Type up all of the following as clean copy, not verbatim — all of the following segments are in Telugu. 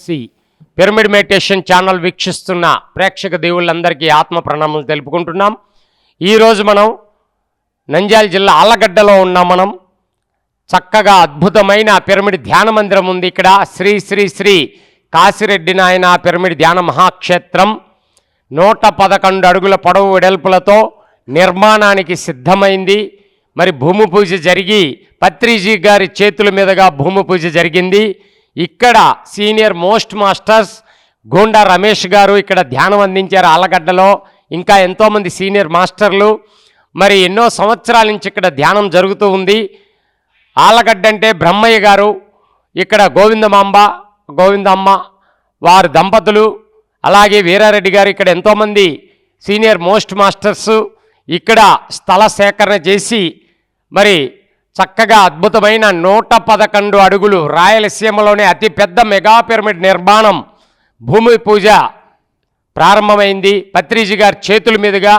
సి పిరమిడ్ మెడిటేషన్ ఛానల్ వీక్షిస్తున్న ప్రేక్షక దేవుళ్ళందరికీ ఆత్మ ప్రణామాలు తెలుపుకుంటున్నాం. ఈరోజు మనం నంద్యాల జిల్లా ఆళ్లగడ్డలో ఉన్నాం. మనం చక్కగా అద్భుతమైన పిరమిడ్ ధ్యాన మందిరం ఉంది. ఇక్కడ శ్రీ శ్రీ శ్రీ కాశిరెడ్డి నాయన పిరమిడ్ ధ్యాన మహాక్షేత్రం 111 అడుగుల పొడవు వెడల్పులతో నిర్మాణానికి సిద్ధమైంది. మరి భూమి పూజ జరిగి పత్రిజీ గారి చేతుల మీదుగా భూమి పూజ జరిగింది. ఇక్కడ senior most masters Gonda Ramesh గారు ఇక్కడ ధ్యానం అందించారు ఆళ్లగడ్డలో. ఇంకా ఎంతోమంది సీనియర్ మాస్టర్లు మరి ఎన్నో సంవత్సరాల నుంచి ఇక్కడ ధ్యానం జరుగుతూ ఉంది. ఆళ్లగడ్డ అంటే బ్రహ్మయ్య గారు, ఇక్కడ గోవిందమ్మ వారు దంపతులు, అలాగే వీరారెడ్డి గారు, ఇక్కడ ఎంతోమంది సీనియర్ మోస్ట్ మాస్టర్స్ ఇక్కడ స్థల సేకరణ చేసి మరి చక్కగా అద్భుతమైన 111 అడుగులు రాయలసీమలోనే అతిపెద్ద మెగా పిరమిడ్ నిర్మాణం భూమి పూజ ప్రారంభమైంది పత్రిజీ గారి చేతుల మీదుగా.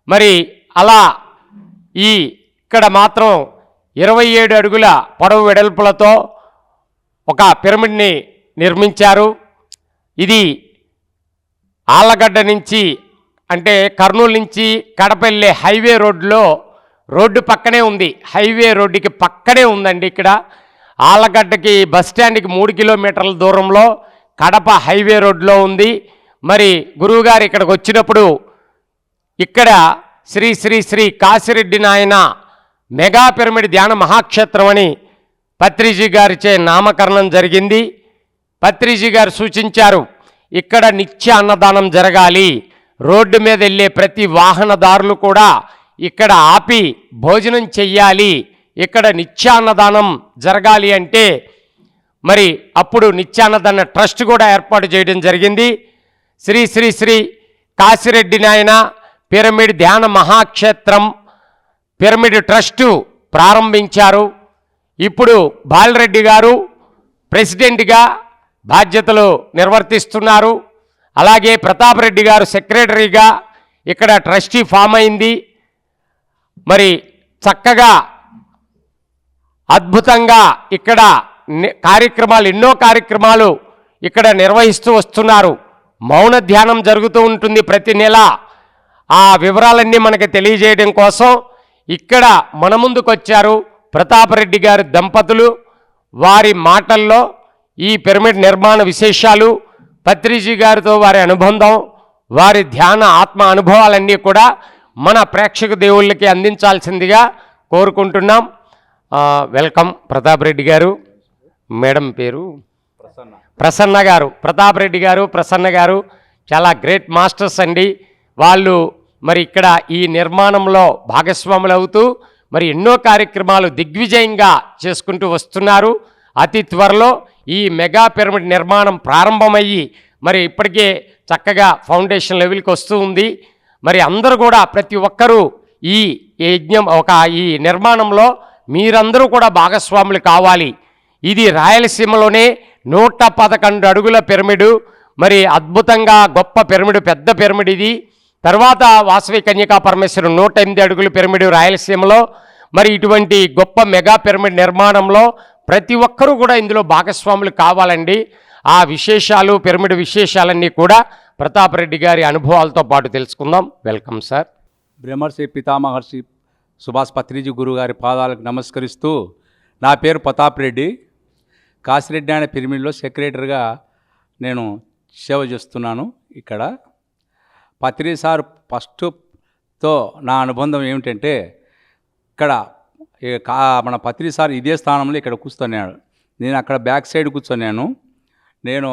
మరి అలా ఇక్కడ మాత్రం 27 అడుగుల పొడవు వెడల్పులతో ఒక పిరమిడ్ని నిర్మించారు. ఇది ఆళ్లగడ్డ నుంచి అంటే కర్నూలు నుంచి కడప వెళ్ళే హైవే రోడ్డు పక్కనే ఉంది. హైవే రోడ్డుకి పక్కనే ఉందండి. ఇక్కడ ఆళ్లగడ్డకి బస్టాండ్కి 3 కిలోమీటర్ల దూరంలో కడప హైవే రోడ్లో ఉంది. మరి గురువుగారు ఇక్కడికి వచ్చినప్పుడు ఇక్కడ శ్రీ శ్రీ శ్రీ కాశిరెడ్డి నాయన మెగా పిరమిడ్ ధ్యాన మహాక్షేత్రం అని పత్రిజీ గారిచే నామకరణం జరిగింది. పత్రిజీ గారు సూచించారు, ఇక్కడ నిత్య అన్నదానం జరగాలి. రోడ్డు మీద వెళ్ళే ప్రతి వాహనదారులు కూడా ఇక్కడ ఆపి భోజనం చెయ్యాలి. ఇక్కడ నిత్యాన్నదానం జరగాలి అంటే మరి అప్పుడు నిత్యాన్నదాన ట్రస్ట్ కూడా ఏర్పాటు చేయడం జరిగింది. శ్రీ శ్రీ శ్రీ కాశిరెడ్డి నాయన పిరమిడ్ ధ్యాన మహాక్షేత్రం పిరమిడ్ ట్రస్టు ప్రారంభించారు. ఇప్పుడు బాలరెడ్డి గారు ప్రెసిడెంట్గా బాధ్యతలు నిర్వర్తిస్తున్నారు. అలాగే ప్రతాప్ రెడ్డి గారు సెక్రటరీగా ఇక్కడ ట్రస్టీ ఫామ్ అయింది. మరి చక్కగా అద్భుతంగా ఇక్కడ ఎన్నో కార్యక్రమాలు ఇక్కడ నిర్వహిస్తూ వస్తున్నారు. మౌన ధ్యానం జరుగుతూ ఉంటుంది ప్రతి నెల. ఆ వివరాలన్నీ మనకి తెలియజేయడం కోసం ఇక్కడ మన ముందుకు వచ్చారు ప్రతాప్ రెడ్డి గారి దంపతులు. వారి మాటల్లో ఈ పిరమిడ్ నిర్మాణ విశేషాలు, పత్రిజీ గారితో వారి అనుబంధం, వారి ధ్యాన ఆత్మ అనుభవాలన్నీ కూడా మన ప్రేక్షక దేవుళ్ళకి అందించాల్సిందిగా కోరుకుంటున్నాం. వెల్కమ్ ప్రతాప్ రెడ్డి గారు. మేడం పేరు ప్రసన్న గారు. ప్రతాప్ రెడ్డి గారు, ప్రసన్న గారు చాలా గ్రేట్ మాస్టర్స్ అండి. వాళ్ళు మరి ఇక్కడ ఈ నిర్మాణంలో భాగస్వాములు అవుతూ మరి ఎన్నో కార్యక్రమాలు దిగ్విజయంగా చేసుకుంటూ వస్తున్నారు. అతి త్వరలో ఈ మెగా పిరమిడ్ నిర్మాణం ప్రారంభమయ్యి మరి ఇప్పటికే చక్కగా ఫౌండేషన్ లెవెల్కి వస్తూ ఉంది. మరి అందరూ కూడా ప్రతి ఒక్కరూ ఈ యజ్ఞం ఈ నిర్మాణంలో మీరందరూ కూడా భాగస్వాములు కావాలి. ఇది రాయలసీమలోనే 111 అడుగుల పిరమిడు. మరి అద్భుతంగా గొప్ప పిరమిడు, పెద్ద పిరమిడ్ ఇది. తర్వాత వాసవి కన్యకా పరమేశ్వరు 108 అడుగుల పిరమిడు రాయలసీమలో. మరి ఇటువంటి గొప్ప మెగా పిరమిడ్ నిర్మాణంలో ప్రతి ఒక్కరూ కూడా ఇందులో భాగస్వాములు కావాలండి. ఆ విశేషాలు, పిరమిడ్ విశేషాలన్నీ కూడా ప్రతాప్ రెడ్డి గారి అనుభవాలతో పాటు తెలుసుకుందాం. Welcome sir. బ్రహ్మర్షి పితామహర్షి సుభాష్ పత్రిజీ గురువు గారి పాదాలకు నమస్కరిస్తూ, నా పేరు ప్రతాప్ రెడ్డి. కాశిరెడ్డి అనే పిరమిడ్లో సెక్రటరీగా నేను సేవ చేస్తున్నాను. ఇక్కడ పత్రి సార్ ఫస్ట్తో నా అనుబంధం ఏమిటంటే, ఇక్కడ మన పత్రి సార్ ఇదే స్థానంలో ఇక్కడ కూర్చున్నాడు. నేను అక్కడ బ్యాక్ సైడ్ కూర్చున్నాను. నేను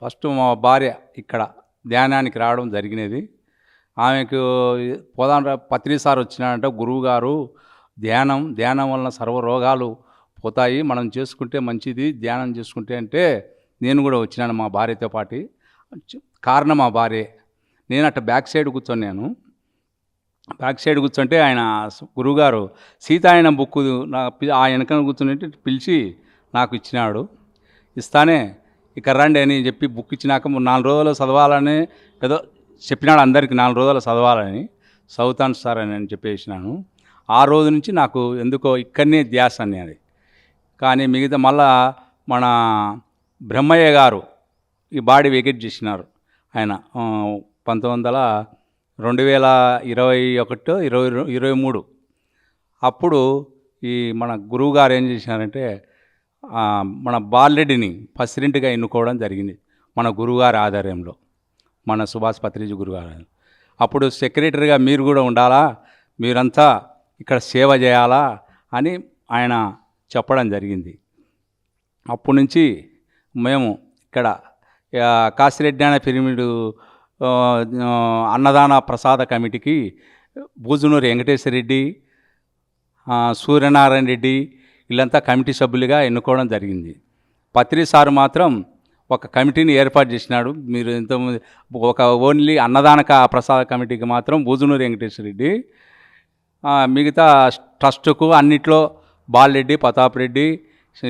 ఫస్ట్ మా భార్య ఇక్కడ ధ్యానానికి రావడం జరిగినది. ఆమెకు పత్రి సార్ వచ్చినాడంటే, గురువు గారు ధ్యానం వలన సర్వ రోగాలు పోతాయి, మనం చేసుకుంటే మంచిది, ధ్యానం చేసుకుంటే అంటే నేను కూడా వచ్చినాను మా భార్యతో పాటు. కారణం మా భార్య. నేను అట్లా బ్యాక్ సైడ్ కూర్చొన్నాను. బ్యాక్ సైడ్ కూర్చుంటే ఆయన గురువుగారు సీతాయనం బుక్ ఆ వెనక కూర్చుని పిలిచి నాకు ఇచ్చినాడు. ఇస్తానే ఇక రండి అని చెప్పి బుక్ ఇచ్చినాక 4 రోజులు చదవాలని ఏదో చెప్పినాడు అందరికీ. 4 రోజులు చదవాలని చదువుతాను సార్ అని చెప్పేసినాను. ఆ రోజు నుంచి నాకు ఎందుకో ఇక్కడనే ధ్యాస అనేది. కానీ మిగతా మళ్ళా మన బ్రహ్మయ్య గారు ఈ బాడీ వెకేట్ చేసినారు ఆయన 2021-23 అప్పుడు ఈ మన గురువు గారు ఏం చేసినారంటే మన బాలరెడ్డిని ప్రెసిడెంట్గా ఎన్నుకోవడం జరిగింది మన గురువుగారి ఆధ్వర్యంలో, మన సుభాష్ పత్రిజీ గురుగారు. అప్పుడు సెక్రటరీగా మీరు కూడా ఉండాలా, మీరంతా ఇక్కడ సేవ చేయాలా అని ఆయన చెప్పడం జరిగింది. అప్పటి నుంచి మేము ఇక్కడ కాశిరెడ్డి అనే పిరమిడ్ అన్నదాన ప్రసాద కమిటీకి బూజునూరు వెంకటేశ్వర రెడ్డి, సూర్యనారాయణ రెడ్డి వీళ్ళంతా కమిటీ సభ్యులుగా ఎన్నుకోవడం జరిగింది. పత్రి సారు మాత్రం ఒక కమిటీని ఏర్పాటు చేసినాడు. మీరు ఇంతకుముందు ఒక ఓన్లీ అన్నదాన ప్రసాద కమిటీకి మాత్రం బూజునూరు వెంకటేశ్వర రెడ్డి, మిగతా ట్రస్టుకు అన్నిట్లో బాలరెడ్డి, ప్రతాప్ రెడ్డి,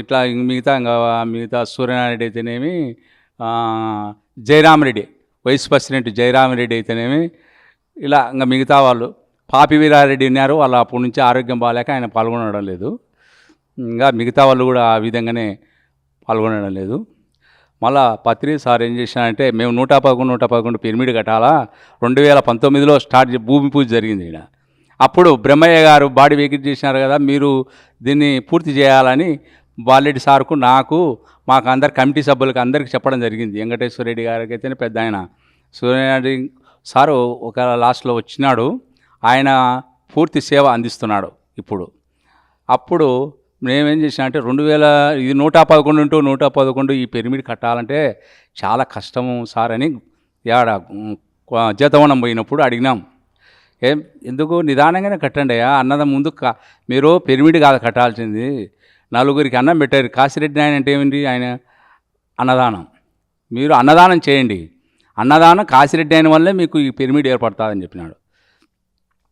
ఇట్లా మిగతా సూర్యనారాయణ రెడ్డి అయితేనేమి, జయరామరెడ్డి వైస్ ప్రెసిడెంట్ జయరామరెడ్డి అయితేనేమి, ఇలా ఇంకా మిగతా వాళ్ళు పాపి వీరారెడ్డి ఉన్నారు. వాళ్ళు అప్పటి నుంచి ఆరోగ్యం బాగాలేక ఆయన పాల్గొనడం లేదు. ఇంకా మిగతా వాళ్ళు కూడా ఆ విధంగానే పాల్గొనడం లేదు. మళ్ళా పత్రి సార్ ఏం చేసినారంటే మేము 111 పిరమిడ్ కట్టాలా, 2019లో స్టార్ట్ భూమి పూజ జరిగింది ఇక్కడ. అప్పుడు బ్రహ్మయ్య గారు బాడీ వెకేట్ చేసినారు కదా, మీరు దీన్ని పూర్తి చేయాలని బాలరెడ్డి సార్కు, నాకు, మాకు అందరు కమిటీ సభ్యులకు అందరికీ చెప్పడం జరిగింది. వెంకటేశ్వర రెడ్డి గారికి అయితేనే పెద్ద ఆయన, సూర్యనారాయణ సారు ఒక లాస్ట్లో వచ్చినాడు, ఆయన పూర్తి సేవ అందిస్తున్నాడు ఇప్పుడు. అప్పుడు మేమేం చేసినా అంటే 111 ఈ పిరమిడ్ కట్టాలంటే చాలా కష్టము సార్ అని జతవనం పోయినప్పుడు అడిగినాం. ఎందుకు నిదానంగానే కట్టండి అయ్యా, అన్నదం ముందు మీరు పిరమిడ్ కాదు కట్టాల్సింది, నలుగురికి అన్నం పెట్టారు. కాశిరెడ్డి ఆయన అంటే ఏమిటి, ఆయన అన్నదానం, మీరు అన్నదానం చేయండి, అన్నదానం కాశిరెడ్డి అయిన వల్లే మీకు ఈ పిరమిడ్ ఏర్పడుతుందని చెప్పినాడు.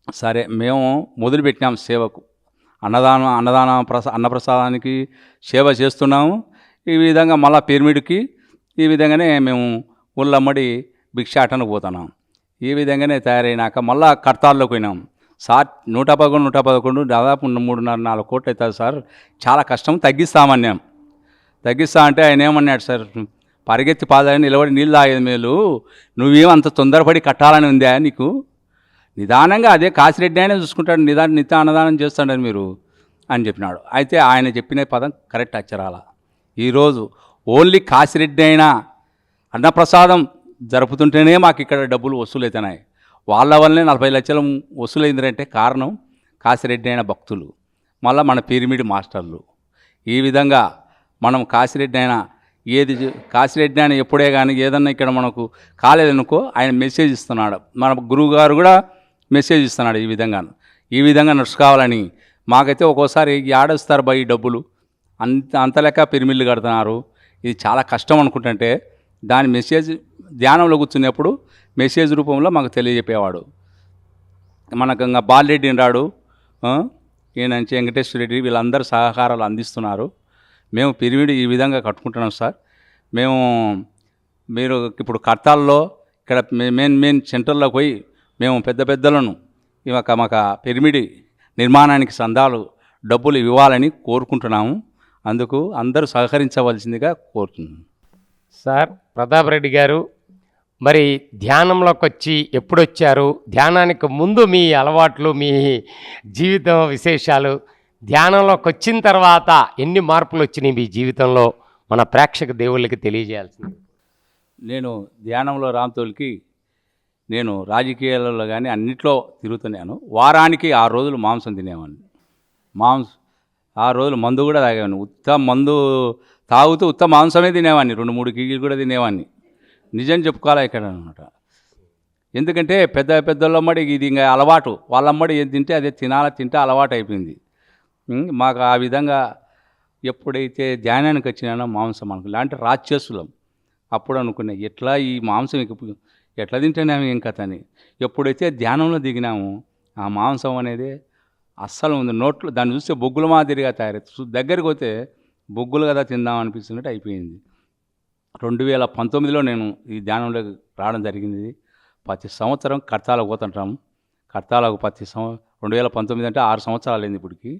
సరే మేము మొదలుపెట్టినాం సేవకు, అన్నప్రసాదానికి సేవ చేస్తున్నాము. ఈ విధంగా మళ్ళా పిరమిడ్కి ఈ విధంగానే మేము ఊళ్ళమ్మడి భిక్షాటనకు పోతున్నాం. ఈ విధంగానే తయారైనాక మళ్ళా కర్తాల్లోకి పోయినాం. సార్ 111 దాదాపు 3.5-4 కోట్లు అవుతుంది సార్, చాలా కష్టం, తగ్గిస్తామన్నాం. తగ్గిస్తా అంటే ఆయన ఏమన్నాడు సార్, పరిగెత్తి పాదాలని నిలబడి నీళ్ళు తాగేది మేలు, నువ్వేమంత తొందరపడి కట్టాలని ఉందా నీకు, నిదానంగా అదే కాశిరెడ్డి అయినా చూసుకుంటాడు, నిత్య అన్నదానం చేస్తాడని మీరు అని చెప్పినాడు. అయితే ఆయన చెప్పిన పదం కరెక్ట్ అచ్చరాల. ఈరోజు ఓన్లీ కాశిరెడ్డి అయినా అన్నప్రసాదం జరుపుతుంటేనే మాకు ఇక్కడ డబ్బులు వసూలవుతున్నాయి. వాళ్ళ వల్లనే 40 లక్షలు వసూలైందంటే కారణం కాశిరెడ్డి అయిన భక్తులు, మళ్ళీ మన పిరమిడ్ మాస్టర్లు. ఈ విధంగా మనం కాశిరెడ్డి అయినా కాశిరెడ్డి అయినా ఎప్పుడే కానీ ఏదన్నా ఇక్కడ మనకు కాలేదనుకో ఆయన మెసేజ్ ఇస్తున్నాడు, మన గురువు గారు కూడా మెసేజ్ ఇస్తున్నాడు. ఈ విధంగా నడుచుకోవాలని. మాకైతే ఒక్కోసారి ఆడేస్తారు ఈ డబ్బులు, అంత లెక్క పిరమిడ్లు కడుతున్నారు, ఇది చాలా కష్టం అనుకుంటుంటే దాని మెసేజ్ ధ్యానంలో కూర్చున్నప్పుడు మెసేజ్ రూపంలో మాకు తెలియజెప్పేవాడు. మనకు ఇంకా బాలరెడ్డి రాడు, ఈయనంచి వెంకటేశ్వర రెడ్డి, వీళ్ళందరూ సహకారాలు అందిస్తున్నారు. మేము పిరమిడ్ ఈ విధంగా కట్టుకుంటున్నాం సార్. మీరు ఇప్పుడు కర్తాల్లో ఇక్కడ మెయిన్ సెంటర్లోకి పోయి మేము పెద్దలను మాకు పిరమిడ్ నిర్మాణానికి డబ్బులు ఇవ్వాలని కోరుకుంటున్నాము. అందుకు అందరూ సహకరించవలసిందిగా కోరుతున్నాను. సార్ ప్రతాప్ రెడ్డి గారు, మరి ధ్యానంలోకి వచ్చి ఎప్పుడు వచ్చారు, ధ్యానానికి ముందు మీ అలవాట్లు, మీ జీవితం విశేషాలు, ధ్యానంలోకి వచ్చిన తర్వాత ఎన్ని మార్పులు వచ్చినాయి మీ జీవితంలో, మన ప్రేక్షక దేవుళ్ళకి తెలియజేయాల్సింది. నేను ధ్యానంలో రామ్తోలికి నేను రాజకీయాలలో కానీ అన్నిట్లో తిరుగుతున్నాను. వారానికి 6 రోజులు మాంసం తినేవాడిని. 6 రోజులు మందు కూడా తాగేవాడిని. మందు తాగుతూ మాంసమే తినేవాడిని, 2-3 కేజీలు కూడా తినేవాడిని. నిజం చెప్పుకోవాలి ఇక్కడ అనమాట. ఎందుకంటే పెద్దోళ్ళమ్మడి ఇది ఇంకా అలవాటు, వాళ్ళమ్మడి ఏది తింటే అదే తింటే అలవాటు అయిపోయింది. మాకు ఆ విధంగా ఎప్పుడైతే ధ్యానానికి వచ్చినానో మాంసం మనకు ఇలాంటి రాక్షసులం. అప్పుడు అనుకున్నా ఎట్లా ఈ మాంసం ఎట్లా తింటున్నాము ఏం కథ అని. ఎప్పుడైతే ధ్యానంలో దిగినాము ఆ మాంసం అనేది అస్సలు ఉంది నోట్లో, దాన్ని చూస్తే బొగ్గుల మాదిరిగా తయారవుతుంది. దగ్గరికి పోతే బొగ్గులు కదా తిందాం అనిపిస్తున్నట్టు అయిపోయింది. 2019లో నేను ఈ ధ్యానంలోకి రావడం జరిగింది. ప్రతి సంవత్సరం కర్తాలకు పోతుంటాము. కర్తాలకు 2019 అంటే 6 సంవత్సరాలు అయింది ఇప్పటికి.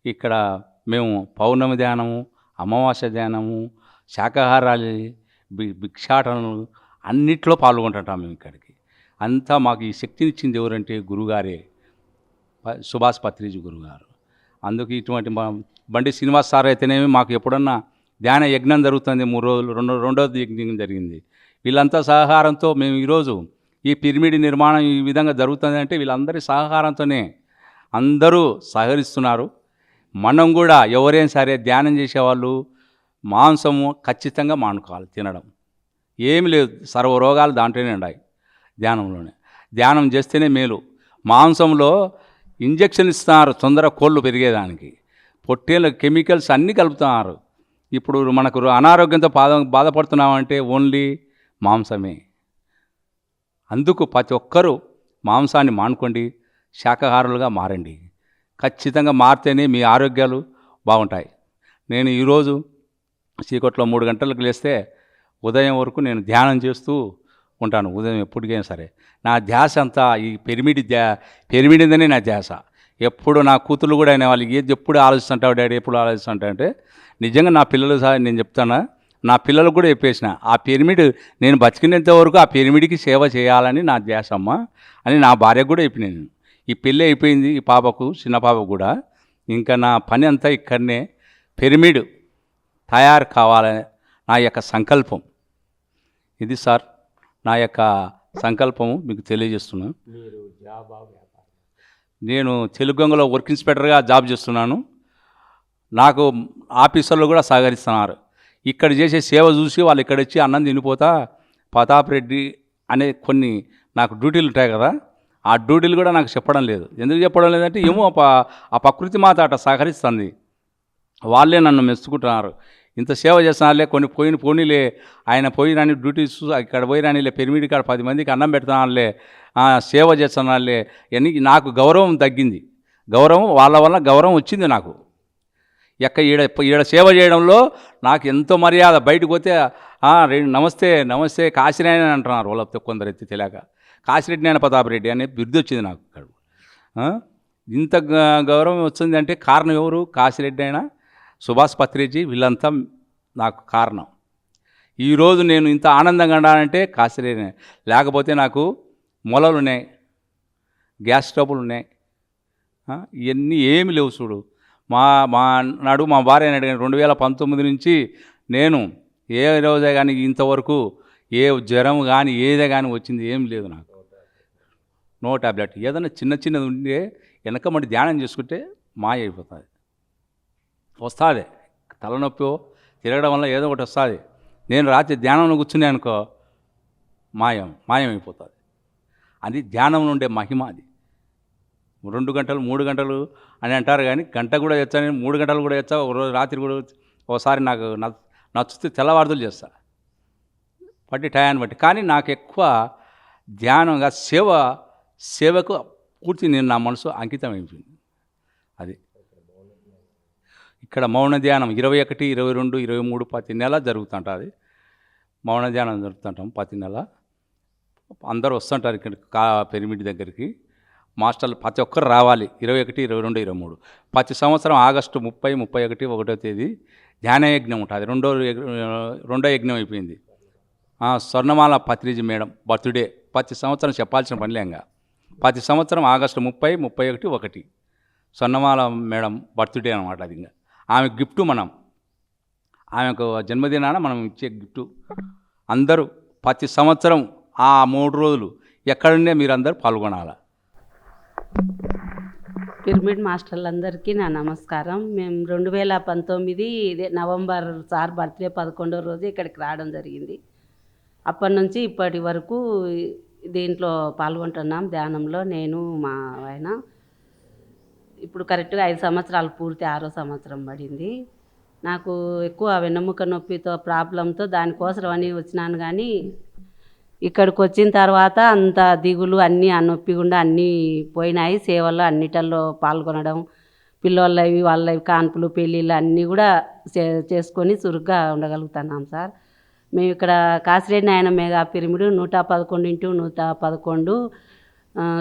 ఇక్కడ మేము పౌర్ణమి ధ్యానము, అమావాస్య ధ్యానము, శాకాహారాలు భిక్షాటనలు అన్నిట్లో పాల్గొంటుంటాం మేము ఇక్కడికి. అంతా మాకు ఈ శక్తిని ఇచ్చింది ఎవరంటే గురుగారే, సుభాష్ పత్రిజీ గురుగారు. అందుకు ఇటువంటి బండి శ్రీనివాస్ సార్ అయితేనేమి మాకు ఎప్పుడన్నా ధ్యాన యజ్ఞం జరుగుతుంది 3 రోజులు, రెండోది యజ్ఞం జరిగింది. వీళ్ళంతా సహకారంతో మేము ఈరోజు ఈ పిరమిడ్ నిర్మాణం ఈ విధంగా జరుగుతుంది అంటే వీళ్ళందరి సహకారంతోనే అందరూ సహకరిస్తున్నారు. మనం కూడా ఎవరైనా సరే ధ్యానం చేసేవాళ్ళు మాంసము ఖచ్చితంగా మానుకోవాలి తినడం. ఏమి లేదు, సర్వరోగాలు దాంట్లోనే ఉన్నాయి ధ్యానంలోనే. ధ్యానం చేస్తేనే మేలు. మాంసంలో ఇంజెక్షన్ ఇస్తున్నారు తొందర కోళ్ళు పెరిగేదానికి, పొట్టేళ్ళ కెమికల్స్ అన్నీ కలుపుతున్నారు. ఇప్పుడు మనకు అనారోగ్యంతో బాధపడుతున్నామంటే ఓన్లీ మాంసమే. అందుకు ప్రతి ఒక్కరూ మాంసాన్ని మానుకోండి, శాకాహారులుగా మారండి. ఖచ్చితంగా మారితేనే మీ ఆరోగ్యాలు బాగుంటాయి. నేను ఈరోజు చీకట్లో 3 గంటలకు లేస్తే ఉదయం వరకు నేను ధ్యానం చేస్తూ ఉంటాను. ఉదయం ఎప్పటికైనా సరే నా ధ్యాస అంతా ఈ పిరమిడ్నే నా ధ్యాస. ఎప్పుడు నా కూతురు కూడా అయిన వాళ్ళు ఏది ఎప్పుడు ఆలోచిస్తుంటావు డాడీ, ఎప్పుడు ఆలోచిస్తుంటా అంటే నిజంగా నా పిల్లలు నేను చెప్తానా, నా పిల్లలకు కూడా చెప్పేసిన ఆ పిరమిడ్ నేను బతికినంత వరకు ఆ పిరమిడ్కి సేవ చేయాలని నా ధ్యాస అమ్మ అని నా భార్యకు కూడా చెప్పినాను. ఈ పెళ్ళి అయిపోయింది ఈ పాపకు, చిన్న పాపకు కూడా. ఇంకా నా పని అంతా ఇక్కడనే పిరమిడ్ తయారు కావాలని నా యొక్క సంకల్పం ఇది సార్. నా యొక్క సంకల్పము మీకు తెలియజేస్తున్నాను. నేను తెలుగంగలో వర్క్ ఇన్స్పెక్టర్గా జాబ్ చేస్తున్నాను. నాకు ఆఫీసర్లు కూడా సహకరిస్తున్నారు. ఇక్కడ చేసే సేవ చూసి వాళ్ళు ఇక్కడ వచ్చి అన్నం తినిపోతా ప్రతాప్ రెడ్డి అనే కొన్ని నాకు డ్యూటీలు ఉంటాయి కదా, ఆ డ్యూటీలు కూడా నాకు చెప్పడం లేదు. ఎందుకు చెప్పడం లేదంటే ఏమో ఆ ప్రకృతి మాత అట సహకరిస్తుంది. వాళ్ళే నన్ను మెచ్చుకుంటున్నారు. ఇంత సేవ చేస్తున్నారులే, కొన్ని పోనీలే, ఆయన పోయి రాని డ్యూటీస్ ఇక్కడ పోయి రానిలే, పిరమిడ్ కాడ 10 మందికి అన్నం పెడుతున్నారులే, సేవ చేస్తున్నారులే అని నాకు గౌరవం తగ్గింది. వాళ్ళ వల్ల గౌరవం వచ్చింది నాకు. ఈడ సేవ చేయడంలో నాకు ఎంతో మర్యాద. బయటకు పోతే నమస్తే కాశీనాయన అని అంటున్నారు వాళ్ళతో కొందరు ఎత్తి తెలియక. కాశీరెడ్డి నాయన ప్రతాప్ రెడ్డి అనే బిరుదు వచ్చింది నాకు ఇక్కడ. ఇంత గౌరవం వచ్చింది అంటే కారణం ఎవరు? కాశీరెడ్డి అయినా సుభాష్ పత్రిజీ, వీళ్ళంతా నాకు కారణం. ఈరోజు నేను ఇంత ఆనందంగా ఉండాలంటే కాశీరెడ్డి. లేకపోతే నాకు మొలలు ఉన్నాయి, గ్యాస్ ట్రబుల్ ఉన్నాయి, ఇవన్నీ ఏమి లేవు. చూడు మా భార్య అని అడిగాను 2019 నుంచి నేను ఏ రోజే కానీ ఇంతవరకు ఏ జ్వరం కానీ ఏదే కానీ వచ్చింది ఏం లేదు నాకు. No tablet. ఏదైనా చిన్నది ఉండే వెనక మళ్ళీ ధ్యానం చేసుకుంటే మాయ అయిపోతుంది. వస్తుంది తలనొప్పి తిరగడం వల్ల ఏదో ఒకటి వస్తుంది. నేను రాత్రి ధ్యానంలో కూర్చునే అనుకో మాయమైపోతుంది. అది ధ్యానంలో ఉండే మహిమ. అది 2 గంటలు 3 గంటలు అని అంటారు కానీ గంట కూడా చేస్తాను, 3 గంటలు కూడా చేస్తా. ఒకరోజు రాత్రి కూడా ఒకసారి నాకు నచ్చితే తెల్లవారుదలు చేస్తా బట్టి టయాన్ని బట్టి. కానీ నాకు ఎక్కువ ధ్యానంగా సేవకు పూర్తి నేను నా మనసు అంకితం అయిపోయింది. అది ఇక్కడ మౌన ధ్యానం 21, 22, 23 ప్రతి నెల జరుగుతుంటుంది. మౌన ధ్యానం జరుగుతుంటాం ప్రతి నెల. అందరూ వస్తుంటారు ఇక్కడ పిరమిడ్ దగ్గరికి. మాస్టర్లు ప్రతి ఒక్కరు రావాలి. 21, 22, 23 ప్రతి సంవత్సరం ఆగస్టు 30, 31, 1వ తేదీ ధ్యాన యజ్ఞం ఉంటుంది. రెండో యజ్ఞం అయిపోయింది. స్వర్ణమాల పత్రిజీ మేడం బర్త్డే ప్రతి సంవత్సరం చెప్పాల్సిన పనిలేంగా. ప్రతి సంవత్సరం ఆగస్టు 30, 31, 1 స్వర్ణమాల మేడం బర్త్డే అనమాట. అది ఇంకా ఆమె గిఫ్ట్, ఆమెకు జన్మదినాన మనం ఇచ్చే గిఫ్ట్. అందరూ ప్రతి సంవత్సరం ఆ 3 రోజులు ఎక్కడుండే మీరందరూ పాల్గొనాలి. పిరమిడ్ మాస్టర్లందరికీ నా నమస్కారం. మేము 2019 నవంబర్ సార్ బర్త్డే 11వ రోజు ఇక్కడికి రావడం జరిగింది. అప్పటి నుంచి ఇప్పటి వరకు దీంట్లో పాల్గొంటున్నాం ధ్యానంలో. నేను మా ఆయన ఇప్పుడు కరెక్ట్గా 5 సంవత్సరాలు పూర్తి, 6వ సంవత్సరం పడింది. నాకు ఎక్కువ వెన్నెముక నొప్పితో ప్రాబ్లంతో దానికోసం అని వచ్చినాను. కానీ ఇక్కడికి వచ్చిన తర్వాత అంత దిగులు అన్నీ ఆ నొప్పి గుండా అన్నీ పోయినాయి. సేవల్లో అన్నిటిల్లో పాల్గొనడం, పిల్లలవి వాళ్ళవి కాన్పులు పెళ్ళిళ్ళు అన్నీ కూడా చేసుకొని చురుగ్గా ఉండగలుగుతున్నాం సార్. మేము ఇక్కడ కాశీరెడ్డి నాయన మెగా పిరమిడ్ 111x111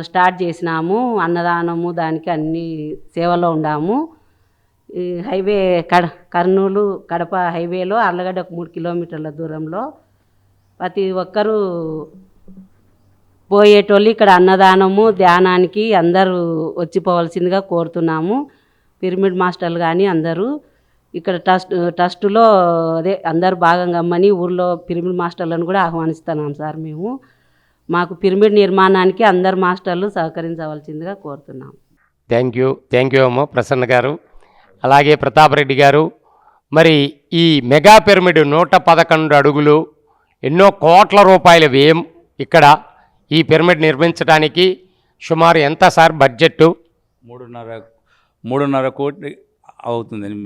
స్టార్ట్ చేసినాము. అన్నదానము దానికి అన్ని సేవలో ఉన్నాము. ఈ హైవే కర్నూలు కడప హైవేలో అర్లగడ్డకు 3 కిలోమీటర్ల దూరంలో ప్రతి ఒక్కరూ పోయేటోళ్ళు ఇక్కడ అన్నదానము ధ్యానానికి అందరూ వచ్చిపోవాల్సిందిగా కోరుతున్నాము. పిరమిడ్ మాస్టర్లు కానీ అందరూ ఇక్కడ ట్రస్టులో అదే అందరూ భాగంగా గమ్మని ఊర్లో పిరమిడ్ మాస్టర్లను కూడా ఆహ్వానిస్తున్నాం సార్. మేము మాకు పిరమిడ్ నిర్మాణానికి అందరు మాస్టర్లు సహకరించవలసిందిగా కోరుతున్నాం. థ్యాంక్ యూ అమ్మ ప్రసన్న గారు. అలాగే ప్రతాప్ రెడ్డి గారు, మరి ఈ మెగా పిరమిడ్ 111 అడుగులు ఎన్నో కోట్ల రూపాయల వ్యయం ఇక్కడ ఈ పిరమిడ్ నిర్మించడానికి సుమారు ఎంత సార్ బడ్జెట్? 3.5 కోటి అవుతుందని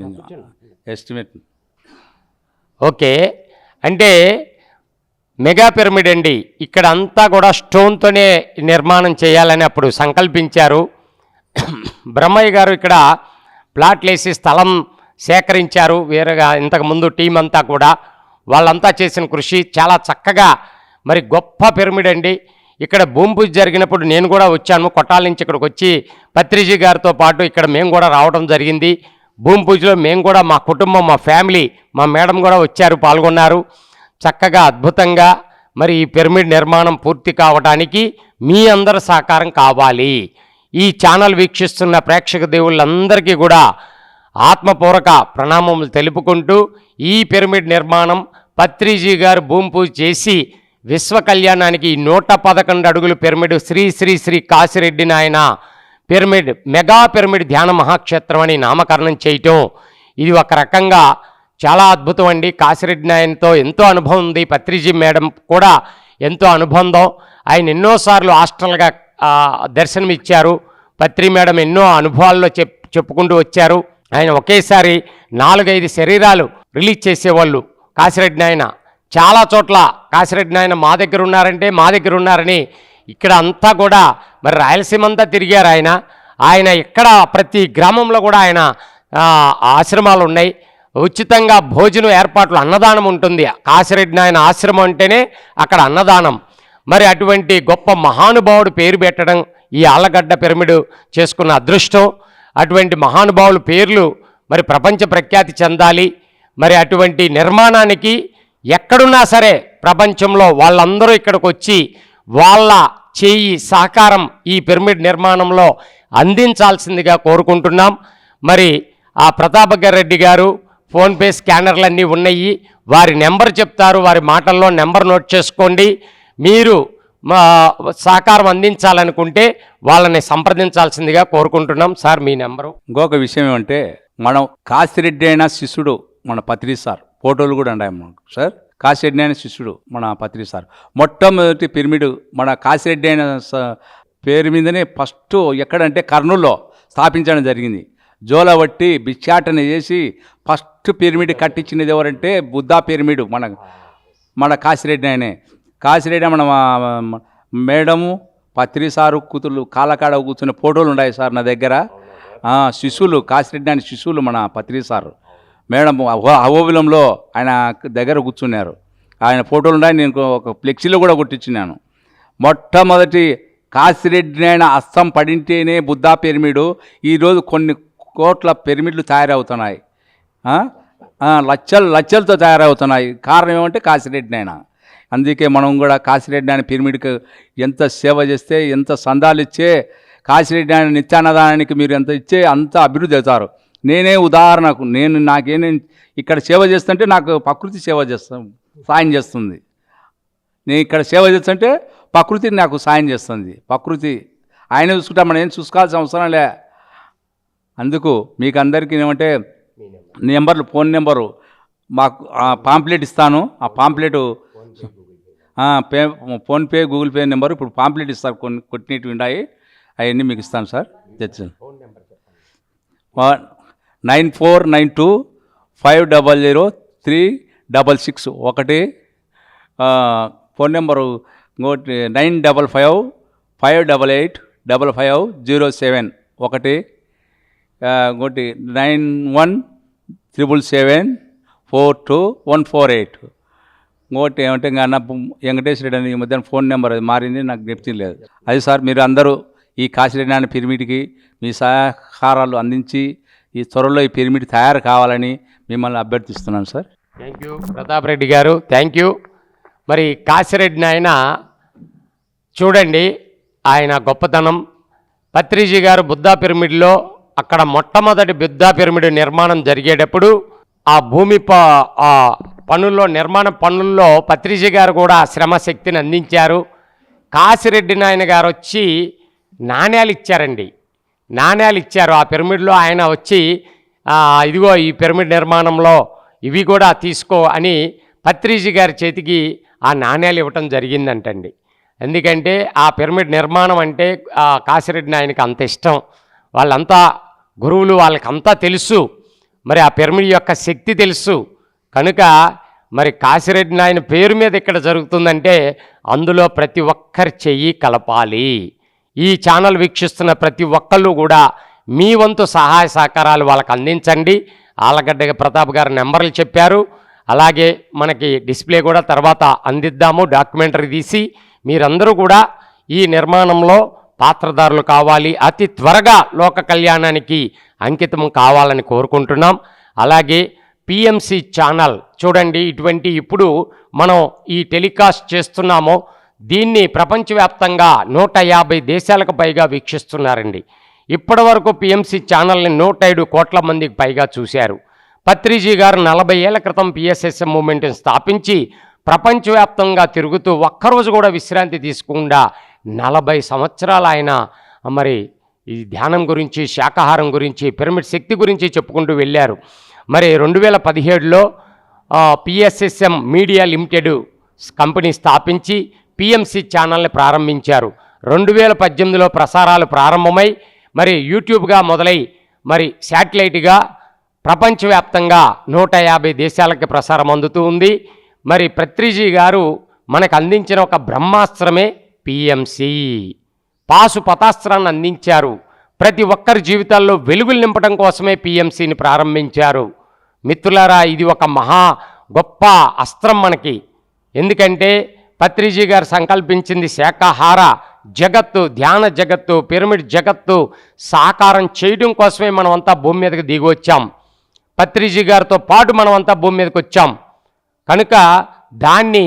ఎస్టిమేట్. ఓకే, అంటే మెగా పిరమిడ్ అండి ఇక్కడ అంతా కూడా స్టోన్తోనే నిర్మాణం చేయాలని అప్పుడు సంకల్పించారు. బ్రహ్మయ్య గారు ఇక్కడ ప్లాట్లు వేసి స్థలం సేకరించారు. వేరేగా ఇంతకుముందు టీం అంతా కూడా వాళ్ళంతా చేసిన కృషి చాలా చక్కగా మరి గొప్ప పిరమిడ్ అండి. ఇక్కడ భూమి పూజ జరిగినప్పుడు నేను కూడా వచ్చాను. కొట్టాల నుంచి ఇక్కడికి వచ్చి పత్రిజీ గారితో పాటు ఇక్కడ మేము కూడా రావడం జరిగింది. భూమి పూజలో మేము కూడా మా కుటుంబం, మా ఫ్యామిలీ, మా మేడం కూడా వచ్చారు, పాల్గొన్నారు. చక్కగా అద్భుతంగా మరి ఈ పిరమిడ్ నిర్మాణం పూర్తి కావడానికి మీ అందరి సహకారం కావాలి. ఈ ఛానల్ వీక్షిస్తున్న ప్రేక్షక దేవుళ్ళందరికీ కూడా ఆత్మపూర్వక ప్రణామములు తెలుపుకుంటూ ఈ పిరమిడ్ నిర్మాణం పత్రిజీ గారు భూమి పూజ చేసి విశ్వ కళ్యాణానికి 111 అడుగులు పిరమిడ్ శ్రీ శ్రీ శ్రీ కాశిరెడ్డి నాయన పిరమిడ్ మెగా పిరమిడ్ ధ్యాన మహాక్షేత్రం అని నామకరణం చేయటం ఇది ఒక రకంగా చాలా అద్భుతం అండి. కాశిరెడ్డి నాయనతో ఎంతో అనుభవం ఉంది. పత్రిజీ మేడం కూడా ఎంతో అనుబంధం. ఆయన ఎన్నోసార్లు హాస్టల్గా దర్శనమిచ్చారు. పత్రి మేడం ఎన్నో అనుభవాల్లో చెప్పుకుంటూ వచ్చారు. ఆయన ఒకేసారి 4-5 శరీరాలు రిలీజ్ చేసేవాళ్ళు కాశిరెడ్డి నాయన. చాలా చోట్ల కాశిరెడ్డి నాయన మా దగ్గర ఉన్నారని ఇక్కడ అంతా కూడా మరి రాయలసీమ అంతా తిరిగారు ఆయన ఇక్కడ ప్రతి గ్రామంలో కూడా ఆయన ఆశ్రమాలు ఉన్నాయి. ఉచితంగా భోజనం ఏర్పాట్లు, అన్నదానం ఉంటుంది. కాశిరెడ్డి నాయన ఆశ్రమం అంటేనే అక్కడ అన్నదానం. మరి అటువంటి గొప్ప మహానుభావుడు పేరు పెట్టడం ఈ ఆళ్ళగడ్డ పిరమిడ్ చేసుకున్న అదృష్టం. అటువంటి మహానుభావుల పేర్లు మరి ప్రపంచ ప్రఖ్యాతి చెందాలి. మరి అటువంటి నిర్మాణానికి ఎక్కడున్నా సరే ప్రపంచంలో వాళ్ళందరూ ఇక్కడికి వచ్చి వాళ్ళ చేయి సహకారం ఈ పిరమిడ్ నిర్మాణంలో అందించాల్సిందిగా కోరుకుంటున్నాం. మరి ఆ ప్రతాపరెడ్డి గారు ఫోన్పే స్కానర్లన్నీ ఉన్నాయి. వారి నెంబర్ చెప్తారు, వారి మాటల్లో నెంబర్ నోట్ చేసుకోండి. మీరు సహకారం అందించాలనుకుంటే వాళ్ళని సంప్రదించాల్సిందిగా కోరుకుంటున్నాం. సార్ మీ నెంబరు. ఇంకొక విషయం ఏమంటే మనం కాశిరెడ్డి అయిన శిష్యుడు మన పత్రి సార్ ఫోటోలు కూడా ఉన్నాయి మనకు సార్. కాశిరెడ్డి అయిన శిష్యుడు మన పత్రి సార్ మొట్టమొదటి పిరమిడ్ మన కాశిరెడ్డి అయిన పేరు మీదనే ఫస్ట్ ఎక్కడంటే కర్నూలులో స్థాపించడం జరిగింది. జోలవట్టి బిచ్చాటన చేసి ఫస్ట్ పిరమిడ్ కట్టించినది ఎవరంటే బుద్ధా పిరమిడ్ మన కాశిరెడ్డి ఆయనే. కాశిరెడ్డి మన మేడము పత్రి సారు కూతురు కాలకాడ కూర్చున్న ఫోటోలు ఉన్నాయి సార్ నా దగ్గర. శిశువులు కాశిరెడ్డి అని శిశువులు మన పత్రి సారు మేడం అహోబిలంలో ఆయన దగ్గర కూర్చున్నారు. ఆయన ఫోటోలు ఉన్నాయి. నేను ఒక ఫ్లెక్సీలో కూడా కొట్టించినాను. మొట్టమొదటి కాశిరెడ్డి ఆయన అస్తం పడింటేనే బుద్ధా పిరమిడు ఈరోజు కొన్ని కోట్ల పిరమిడ్లు తయారవుతున్నాయి. లక్షలతో తయారవుతున్నాయి. కారణం ఏమంటే కాశిరెడ్డి ఆయన. అందుకే మనం కూడా కాశిరెడ్డి ఆయన పిరమిడ్కి ఎంత సేవ చేస్తే, ఎంత సందాలు ఇచ్చే, కాశిరెడ్డి ఆయన నిత్యాన్నదానానికి మీరు ఎంత ఇచ్చే అంత అభివృద్ధి అవుతారు. నేనే ఉదాహరణకు నాకేం ఇక్కడ సేవ చేస్తుంటే నాకు ప్రకృతి సాయం చేస్తుంది. నేను ఇక్కడ సేవ చేస్తుంటే ప్రకృతి నాకు సాయం చేస్తుంది. ప్రకృతి ఆయన చూసుకుంటా, మనం ఏం చూసుకోవాల్సిన అవసరం లే. అందుకు మీకు అందరికీ ఏమంటే నెంబర్లు, ఫోన్ నెంబరు మాకు పాంప్లెట్ ఇస్తాను. ఆ pamphlet PhonePe Google Pay number ఇప్పుడు పాంప్లెట్ ఇస్తారు. కొట్టినవి ఉన్నాయి, అవన్నీ మీకు ఇస్తాను సార్. తెచ్చాను 9492500366 ఒకటి. ఫోన్ నెంబరు 9555885507 ఒకటి. ఇంకోటి 9177742148. ఇంకోటి ఏమంటే ఇంకా అన్న వెంకటేశ్వర రెడ్డి అని ఈ మధ్యన ఫోన్ నెంబర్ అది మారింది, నాకు జ్ఞప్తి లేదు. అది సార్ మీరు అందరూ ఈ కాశిరెడ్డి నాయన పిరమిడ్కి మీ సహకారాలు అందించి ఈ త్వరలో ఈ పిరమిడ్ తయారు కావాలని మిమ్మల్ని అభ్యర్థిస్తున్నాను sir. Thank you Pratap Reddy గారు, థ్యాంక్ యూ. మరి కాశిరెడ్డి నాయన చూడండి ఆయన గొప్పతనం. పత్రిజీ గారు బుద్ధా పిరమిడ్లో అక్కడ మొట్టమొదటి బుద్ధా పిరమిడ్ నిర్మాణం జరిగేటప్పుడు ఆ భూమి ఆ పనుల్లో నిర్మాణ పనుల్లో పత్రిజీ గారు కూడా శ్రమశక్తిని అందించారు. కాశిరెడ్డి నాయన గారు వచ్చి నాణ్యాలు ఇచ్చారండి, నాణ్యాలు ఇచ్చారు. ఆ పిరమిడ్లో ఆయన వచ్చి ఇదిగో ఈ పిరమిడ్ నిర్మాణంలో ఇవి కూడా తీసుకో అని పత్రిజీ గారి చేతికి ఆ నాణ్యాలు ఇవ్వటం జరిగిందంటండి. ఎందుకంటే ఆ పిరమిడ్ నిర్మాణం అంటే కాశిరెడ్డి నాయనకి అంత ఇష్టం. వాళ్ళంతా గురువులు, వాళ్ళకంతా తెలుసు, మరి ఆ పిరమిడ్ యొక్క శక్తి తెలుసు. కనుక మరి కాశిరెడ్డి నాయన పేరు మీద ఇక్కడ జరుగుతుందంటే అందులో ప్రతి ఒక్కరి చెయ్యి కలపాలి. ఈ ఛానల్ వీక్షిస్తున్న ప్రతి ఒక్కళ్ళు కూడా మీ వంతు సహాయ సహకారాలు వాళ్ళకి అందించండి. ఆలగడ్డ ప్రతాప్ గారు నెంబర్లు చెప్పారు, అలాగే మనకి డిస్ప్లే కూడా తర్వాత అందిద్దాము డాక్యుమెంటరీ తీసి. మీరందరూ కూడా ఈ నిర్మాణంలో పాత్రదారులు కావాలి, అతి త్వరగా లోక కళ్యాణానికి అంకితం కావాలని కోరుకుంటున్నాం. అలాగే పిఎంసి ఛానల్ చూడండి, ఇటువంటి ఇప్పుడు మనం ఈ టెలికాస్ట్ చేస్తున్నామో దీన్ని ప్రపంచవ్యాప్తంగా 150 దేశాలకు పైగా వీక్షిస్తున్నారండి. ఇప్పటి వరకు పిఎంసి ఛానల్ని 105 కోట్ల మందికి పైగా చూశారు. పత్రిజీ గారు 40 ఏళ్ల క్రితం పిఎస్ఎస్ఎం మూమెంట్ని స్థాపించి ప్రపంచవ్యాప్తంగా తిరుగుతూ ఒక్కరోజు కూడా విశ్రాంతి తీసుకుండా 40 సంవత్సరాలు ఆయన మరి ఈ ధ్యానం గురించి, శాకాహారం గురించి, పిరమిడ్ శక్తి గురించి చెప్పుకుంటూ వెళ్ళారు. మరి 2017లో పిఎస్ఎస్ఎం మీడియా లిమిటెడ్ కంపెనీ స్థాపించి పిఎంసి ఛానల్ని ప్రారంభించారు. 2018లో ప్రసారాలు ప్రారంభమై మరి యూట్యూబ్గా మొదలై మరి శాటిలైట్గా ప్రపంచవ్యాప్తంగా 150 దేశాలకి ప్రసారం అందుతూ ఉంది. మరి పత్రిజీ గారు మనకు అందించిన ఒక బ్రహ్మాస్త్రమే పిఎంసి, పాశుపతాస్త్రాన్ని అందించారు. ప్రతి ఒక్కరి జీవితాల్లో వెలుగులు నింపడం కోసమే పిఎంసిని ప్రారంభించారు. మిత్రులారా, ఇది ఒక మహా గొప్ప అస్త్రం మనకి. ఎందుకంటే పత్రిజీ గారు సంకల్పించింది శాకాహార జగత్తు, ధ్యాన జగత్తు, పిరమిడ్ జగత్తు సాకారం చేయడం కోసమే మనమంతా భూమి మీదకి దిగి వచ్చాం. పత్రిజీ గారితో పాటు మనమంతా భూమి మీదకి వచ్చాం. కనుక దాన్ని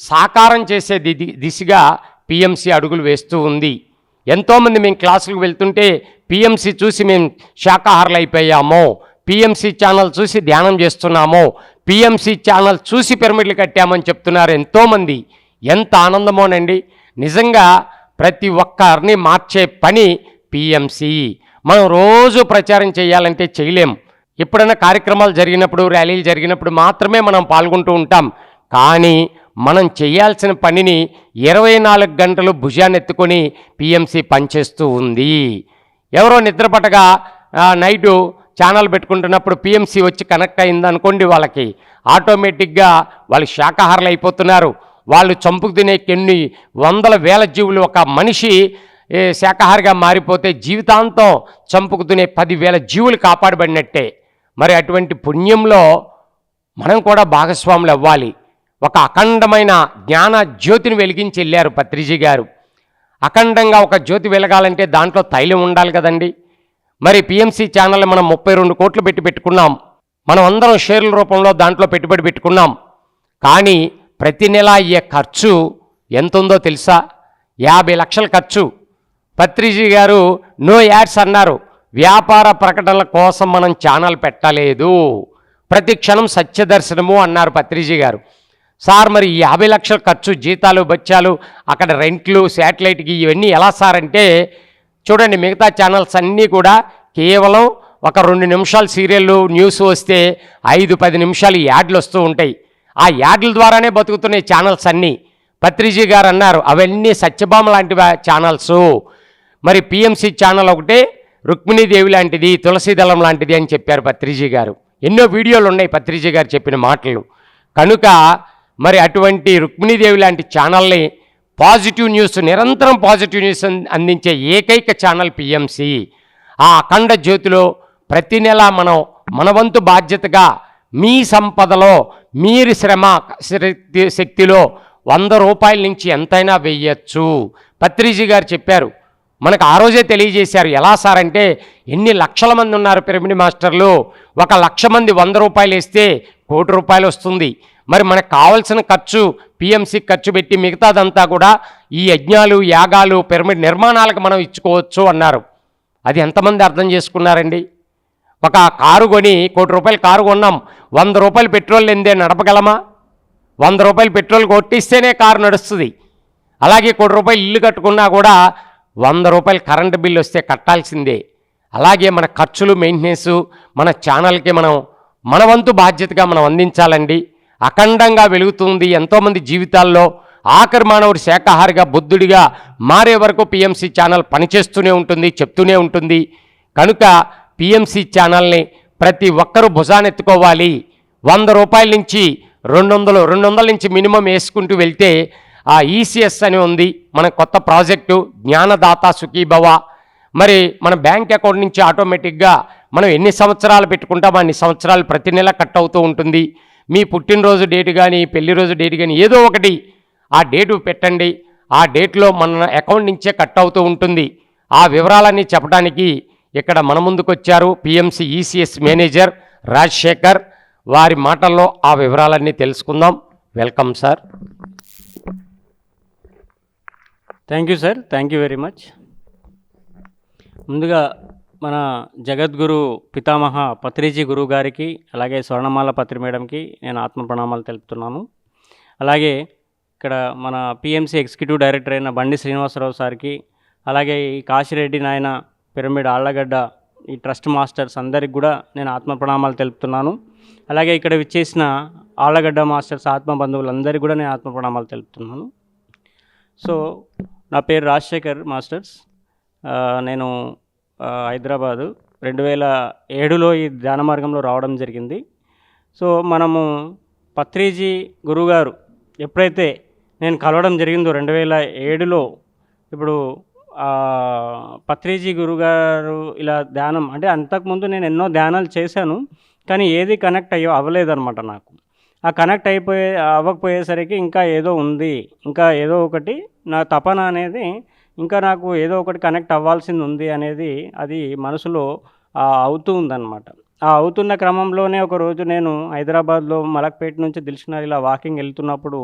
సాకారం చేసే దిశగా పిఎంసి అడుగులు వేస్తూ ఉంది. ఎంతోమంది మేము క్లాసులకు వెళ్తుంటే పిఎంసి చూసి మేము శాకాహారులు అయిపోయామో, పిఎంసి ఛానల్ చూసి ధ్యానం చేస్తున్నామో, పిఎంసి ఛానల్ చూసి పిరమిడ్లు కట్టామని చెప్తున్నారు ఎంతోమంది. ఎంత ఆనందమోనండి. నిజంగా ప్రతి ఒక్కరిని మార్చే పని పిఎంసి. మనం రోజు ప్రచారం చేయాలంటే చేయలేం. ఎప్పుడైనా కార్యక్రమాలు జరిగినప్పుడు, ర్యాలీలు జరిగినప్పుడు మాత్రమే మనం పాల్గొంటూ ఉంటాం. కానీ మనం చేయాల్సిన పనిని 24 గంటలు భుజాన్నెత్తుకొని పిఎంసి పనిచేస్తూ ఉంది. ఎవరో నిద్రపట్టగా నైటు ఛానల్ పెట్టుకుంటున్నప్పుడు పిఎంసి వచ్చి కనెక్ట్ అయిందనుకోండి, వాళ్ళకి ఆటోమేటిక్గా వాళ్ళు శాకాహారులు అయిపోతున్నారు. వాళ్ళు చంపుకు తినే కొన్ని వందల వేల జీవులు, ఒక మనిషి శాకాహారిగా మారిపోతే జీవితాంతం చంపుకు తినే 10,000 జీవులు కాపాడబడినట్టే. మరి అటువంటి పుణ్యంలో మనం కూడా భాగస్వాములు అవ్వాలి. ఒక అఖండమైన జ్ఞాన జ్యోతిని వెలిగించి వెళ్ళారు పత్రిజీ గారు. అఖండంగా ఒక జ్యోతి వెలగాలంటే దాంట్లో తైలం ఉండాలి కదండి. మరి పిఎంసి ఛానల్ మనం 32 కోట్లు పెట్టుకున్నాం. మనం అందరం షేర్ల రూపంలో దాంట్లో పెట్టుబడి పెట్టుకున్నాం. కానీ ప్రతి నెల అయ్యే ఖర్చు ఎంత ఉందో తెలుసా? 50 లక్షల ఖర్చు. పత్రిజీ గారు నో యాడ్స్ అన్నారు. వ్యాపార ప్రకటనల కోసం మనం ఛానల్ పెట్టలేదు, ప్రతి క్షణం సత్యదర్శనము అన్నారు పత్రిజీ గారు. సార్ మరి 50 లక్షల ఖర్చు, జీతాలు, బత్యాలు, అక్కడ రెంట్లు, శాటిలైట్కి ఇవన్నీ ఎలా సార్ అంటే, చూడండి మిగతా ఛానల్స్ అన్నీ కూడా కేవలం ఒక 2 నిమిషాలు సీరియళ్ళు, న్యూస్ వస్తే 5-10 నిమిషాలు యాడ్లు వస్తూ ఉంటాయి. ఆ యాడ్ల ద్వారానే బతుకుతున్నాయి ఛానల్స్ అన్నీ. పత్రిజీ గారు అన్నారు అవన్నీ సత్యభామ లాంటి ఛానల్స్. మరి పిఎంసి ఛానల్ ఒకటే రుక్మిణీదేవి లాంటిది, తులసీదళం లాంటిది అని చెప్పారు పత్రిజీ గారు. ఎన్నో వీడియోలు ఉన్నాయి పత్రిజీ గారు చెప్పిన మాటలు. కనుక మరి అటువంటి రుక్మిణీదేవి లాంటి ఛానల్ని, పాజిటివ్ న్యూస్, నిరంతరం పాజిటివ్ న్యూస్ అందించే ఏకైక ఛానల్ పిఎంసి. ఆ అఖండ జ్యోతిలో ప్రతి నెల మనం మన వంతు బాధ్యతగా మీ సంపదలో, మీరు శ్రమ శక్తిలో 100 రూపాయల నుంచి ఎంతైనా వెయ్యొచ్చు. పత్రిజీ గారు చెప్పారు మనకు ఆ రోజే తెలియజేశారు. ఎలా సార్ అంటే, ఎన్ని లక్షల మంది ఉన్నారు పిరమిడ్ మాస్టర్లు, 1,00,000 మంది 100 రూపాయలు వేస్తే ₹1,00,00,000 వస్తుంది. మరి మనకు కావాల్సిన ఖర్చు పిఎంసి ఖర్చు పెట్టి మిగతాదంతా కూడా ఈ యజ్ఞాలు యాగాలు పిరమిడ్ నిర్మాణాలకు మనం ఇచ్చుకోవచ్చు అన్నారు. అది ఎంతమంది అర్థం చేసుకున్నారండి? ఒక కారు కొని ₹1,00,00,000 కారు కొన్నాం, ₹100 పెట్రోల్ లేనిదే నడపగలమా? ₹100 పెట్రోల్ కొట్టిస్తేనే కారు నడుస్తుంది. అలాగే ₹1,00,00,000 ఇల్లు కట్టుకున్నా కూడా ₹100 కరెంటు బిల్లు వస్తే కట్టాల్సిందే. అలాగే మన ఖర్చులు మెయింటెనెన్స్ మన ఛానల్కి మన వంతు బాధ్యతగా మనం అందించాలండి. అఖండంగా వెలుగుతుంది ఎంతోమంది జీవితాల్లో. ఆఖరి మానవుడు శాఖాహారిగా బుద్ధుడిగా మారే వరకు పిఎంసి ఛానల్ పనిచేస్తూనే ఉంటుంది, చెప్తూనే ఉంటుంది. కనుక పిఎంసి ఛానల్ని ప్రతి ఒక్కరూ భుజానెత్తుకోవాలి. ₹100 నుంచి 200 నుంచి మినిమం వేసుకుంటూ వెళ్తే ఆ ఈసీఎస్ అని ఉంది మన కొత్త ప్రాజెక్టు, జ్ఞానదాత సుఖీభవ. మరి మన బ్యాంక్ అకౌంట్ నుంచి ఆటోమేటిక్గా మనం ఎన్ని సంవత్సరాలు పెట్టుకుంటామో అన్ని సంవత్సరాలు ప్రతి నెల కట్ అవుతూ ఉంటుంది. మీ పుట్టినరోజు డేటు కానీ పెళ్లి రోజు డేటు కానీ ఏదో ఒకటి ఆ డేటు పెట్టండి. ఆ డేట్లో మన అకౌంట్ నుంచే కట్ అవుతూ ఉంటుంది. ఆ వివరాలన్నీ చెప్పడానికి ఇక్కడ మన ముందుకు వచ్చారు పిఎంసి ఈసీఎస్ మేనేజర్ రాజశేఖర్. వారి మాటల్లో ఆ వివరాలన్నీ తెలుసుకుందాం. Welcome sir. Thank you sir, thank you very much. ముందుగా మన జగద్గురు పితామహ పత్రిజీ గురువు గారికి, అలాగే స్వర్ణమాల పత్రి మేడంకి నేను ఆత్మ ప్రణామాలు తెలుపుతున్నాను. అలాగే ఇక్కడ మన పిఎంసి ఎగ్జిక్యూటివ్ డైరెక్టర్ అయిన బండి శ్రీనివాసరావు సార్కి, అలాగే ఈ కాశిరెడ్డి నాయన పిరమిడ్ ఆళ్లగడ్డ ఈ ట్రస్ట్ మాస్టర్స్ అందరికి కూడా నేను ఆత్మ ప్రణామాలు తెలుపుతున్నాను. అలాగే ఇక్కడ విచ్చేసిన ఆళ్లగడ్డ మాస్టర్స్ ఆత్మ బంధువులందరికీ కూడా నేను ఆత్మ ప్రణామాలు తెలుపుతున్నాను. సో నా పేరు రాజశేఖర్ మాస్టర్స్. నేను హైదరాబాదు 2007లో ఈ ధ్యాన మార్గంలో రావడం జరిగింది. సో మనము పత్రిజీ గురువుగారు ఎప్పుడైతే నేను కలవడం జరిగిందో 2007లో, ఇప్పుడు పత్రిజీ గురుగారు ఇలా ధ్యానం అంటే అంతకుముందు నేను ఎన్నో ధ్యానాలు చేశాను, కానీ ఏది కనెక్ట్ అవ్వలేదన్నమాట. నాకు ఆ కనెక్ట్ అవ్వకపోయేసరికి ఇంకా ఏదో ఉంది, ఇంకా ఏదో ఒకటి నా తపన అనేది, ఇంకా నాకు ఏదో ఒకటి కనెక్ట్ అవ్వాల్సింది ఉంది అనేది అది మనసులో అవుతూ ఉందన్నమాట. ఆ అవుతున్న క్రమంలోనే ఒకరోజు నేను హైదరాబాద్లో మలక్పేట నుంచి దిల్సుఖ్నగర్ ఇలా వాకింగ్ వెళ్తున్నప్పుడు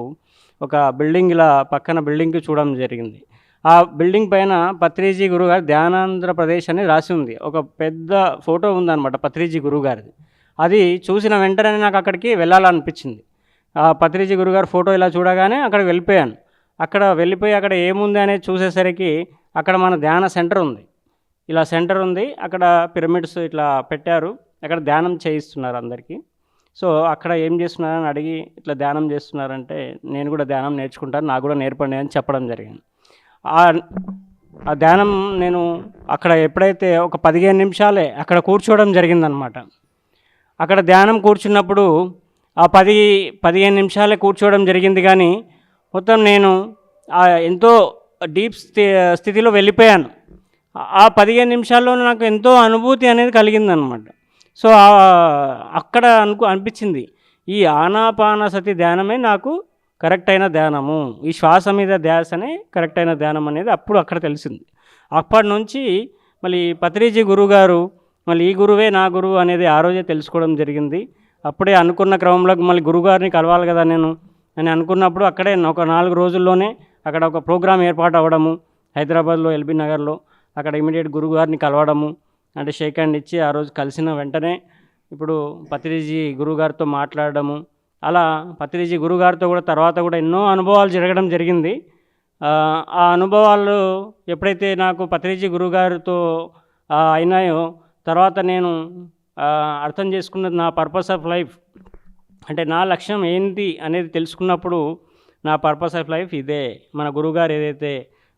ఒక బిల్డింగ్ ఇలా పక్కన బిల్డింగ్కి చూడడం జరిగింది. ఆ బిల్డింగ్ పైన పత్రిజీ గురుగారు ధ్యానాంధ్రప్రదేశ్ అని రాసి ఉంది. ఒక పెద్ద ఫోటో ఉందన్నమాట పత్రిజీ గురుగారిది. అది చూసిన వెంటనే నాకు అక్కడికి వెళ్ళాలనిపించింది. పత్రిజీ గురుగారు ఫోటో ఇలా చూడగానే అక్కడికి వెళ్ళిపోయాను. అక్కడ వెళ్ళిపోయి అక్కడ ఏముంది అనేది చూసేసరికి అక్కడ మన ధ్యాన సెంటర్ ఉంది. ఇలా సెంటర్ ఉంది, అక్కడ పిరమిడ్స్ ఇట్లా పెట్టారు, అక్కడ ధ్యానం చేయిస్తున్నారు అందరికీ. సో అక్కడ ఏం చేస్తున్నారని అడిగి ఇట్లా ధ్యానం చేస్తున్నారంటే నేను కూడా ధ్యానం నేర్చుకుంటాను, నాకు కూడా నేర్పండి అని చెప్పడం జరిగింది. ఆ ధ్యానం నేను అక్కడ ఎప్పుడైతే ఒక 15 నిమిషాలే అక్కడ కూర్చోవడం జరిగిందనమాట. అక్కడ ధ్యానం కూర్చున్నప్పుడు ఆ 15 నిమిషాలే కూర్చోవడం జరిగింది, కానీ మొత్తం నేను ఎంతో డీప్ స్థితిలో వెళ్ళిపోయాను. ఆ 15 నిమిషాల్లో నాకు ఎంతో అనుభూతి అనేది కలిగిందనమాట. సో అక్కడ అనిపించింది ఈ ఆనాపానసతి ధ్యానమే నాకు కరెక్ట్ అయిన ధ్యానము, ఈ శ్వాస మీద ధ్యాసనే కరెక్ట్ అయిన ధ్యానం అనేది అప్పుడు అక్కడ తెలిసింది. అప్పటి నుంచి మళ్ళీ పత్రిజీ గురువుగారు మళ్ళీ ఈ గురువే నా గురువు అనేది ఆ రోజే తెలుసుకోవడం జరిగింది. అప్పుడే అనుకున్న క్రమంలో మళ్ళీ గురువుగారిని కలవాలి కదా నేను అని అనుకున్నప్పుడు అక్కడే ఒక 4 రోజుల్లోనే అక్కడ ఒక ప్రోగ్రాం ఏర్పాటు అవ్వడము, హైదరాబాద్లో ఎల్బీ నగర్లో. అక్కడ ఇమీడియట్ గురువుగారిని కలవడము, అంటే షేక్ హ్యాండ్ ఇచ్చి ఆ రోజు కలిసిన వెంటనే ఇప్పుడు పత్రిజీ గురువుగారితో మాట్లాడడము, అలా పత్రిజీ గురువుగారితో కూడా తర్వాత కూడా ఎన్నో అనుభవాలు జరగడం జరిగింది. ఆ అనుభవాలు ఎప్పుడైతే నాకు పత్రిజీ గురువుగారితో అయినాయో తర్వాత నేను అర్థం చేసుకున్నది నా పర్పస్ ఆఫ్ లైఫ్, అంటే నా లక్ష్యం ఏంటి అనేది తెలుసుకున్నప్పుడు నా పర్పస్ ఆఫ్ లైఫ్ ఇదే. మన గురువుగారు ఏదైతే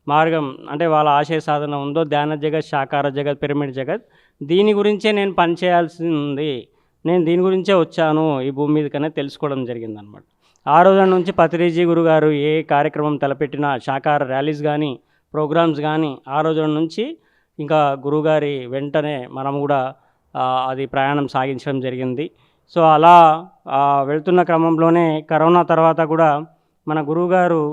మార్గం అంటే వాళ్ళ ఆశయ సాధన ఉందో, ధ్యాన జగత్, సాకార జగత్, పిరమిడ్ జగత్, దీని గురించే నేను పనిచేయాల్సి ఉంది, నేను దీని గురించే వచ్చాను ఈ భూమి మీదకనే తెలుసుకోవడం జరిగిందనమాట. ఆ రోజు నుంచి పత్రిజీ గురుగారు ఏ కార్యక్రమం తలపెట్టినా, సాకార ర్యాలీస్ కానీ ప్రోగ్రామ్స్ కానీ ఆ రోజు నుంచి ఇంకా గురువుగారి వెంటనే మనం కూడా అది ప్రయాణం సాగించడం జరిగింది. సో అలా వెళ్తున్న క్రమంలోనే కరోనా తర్వాత కూడా మన గురువుగారు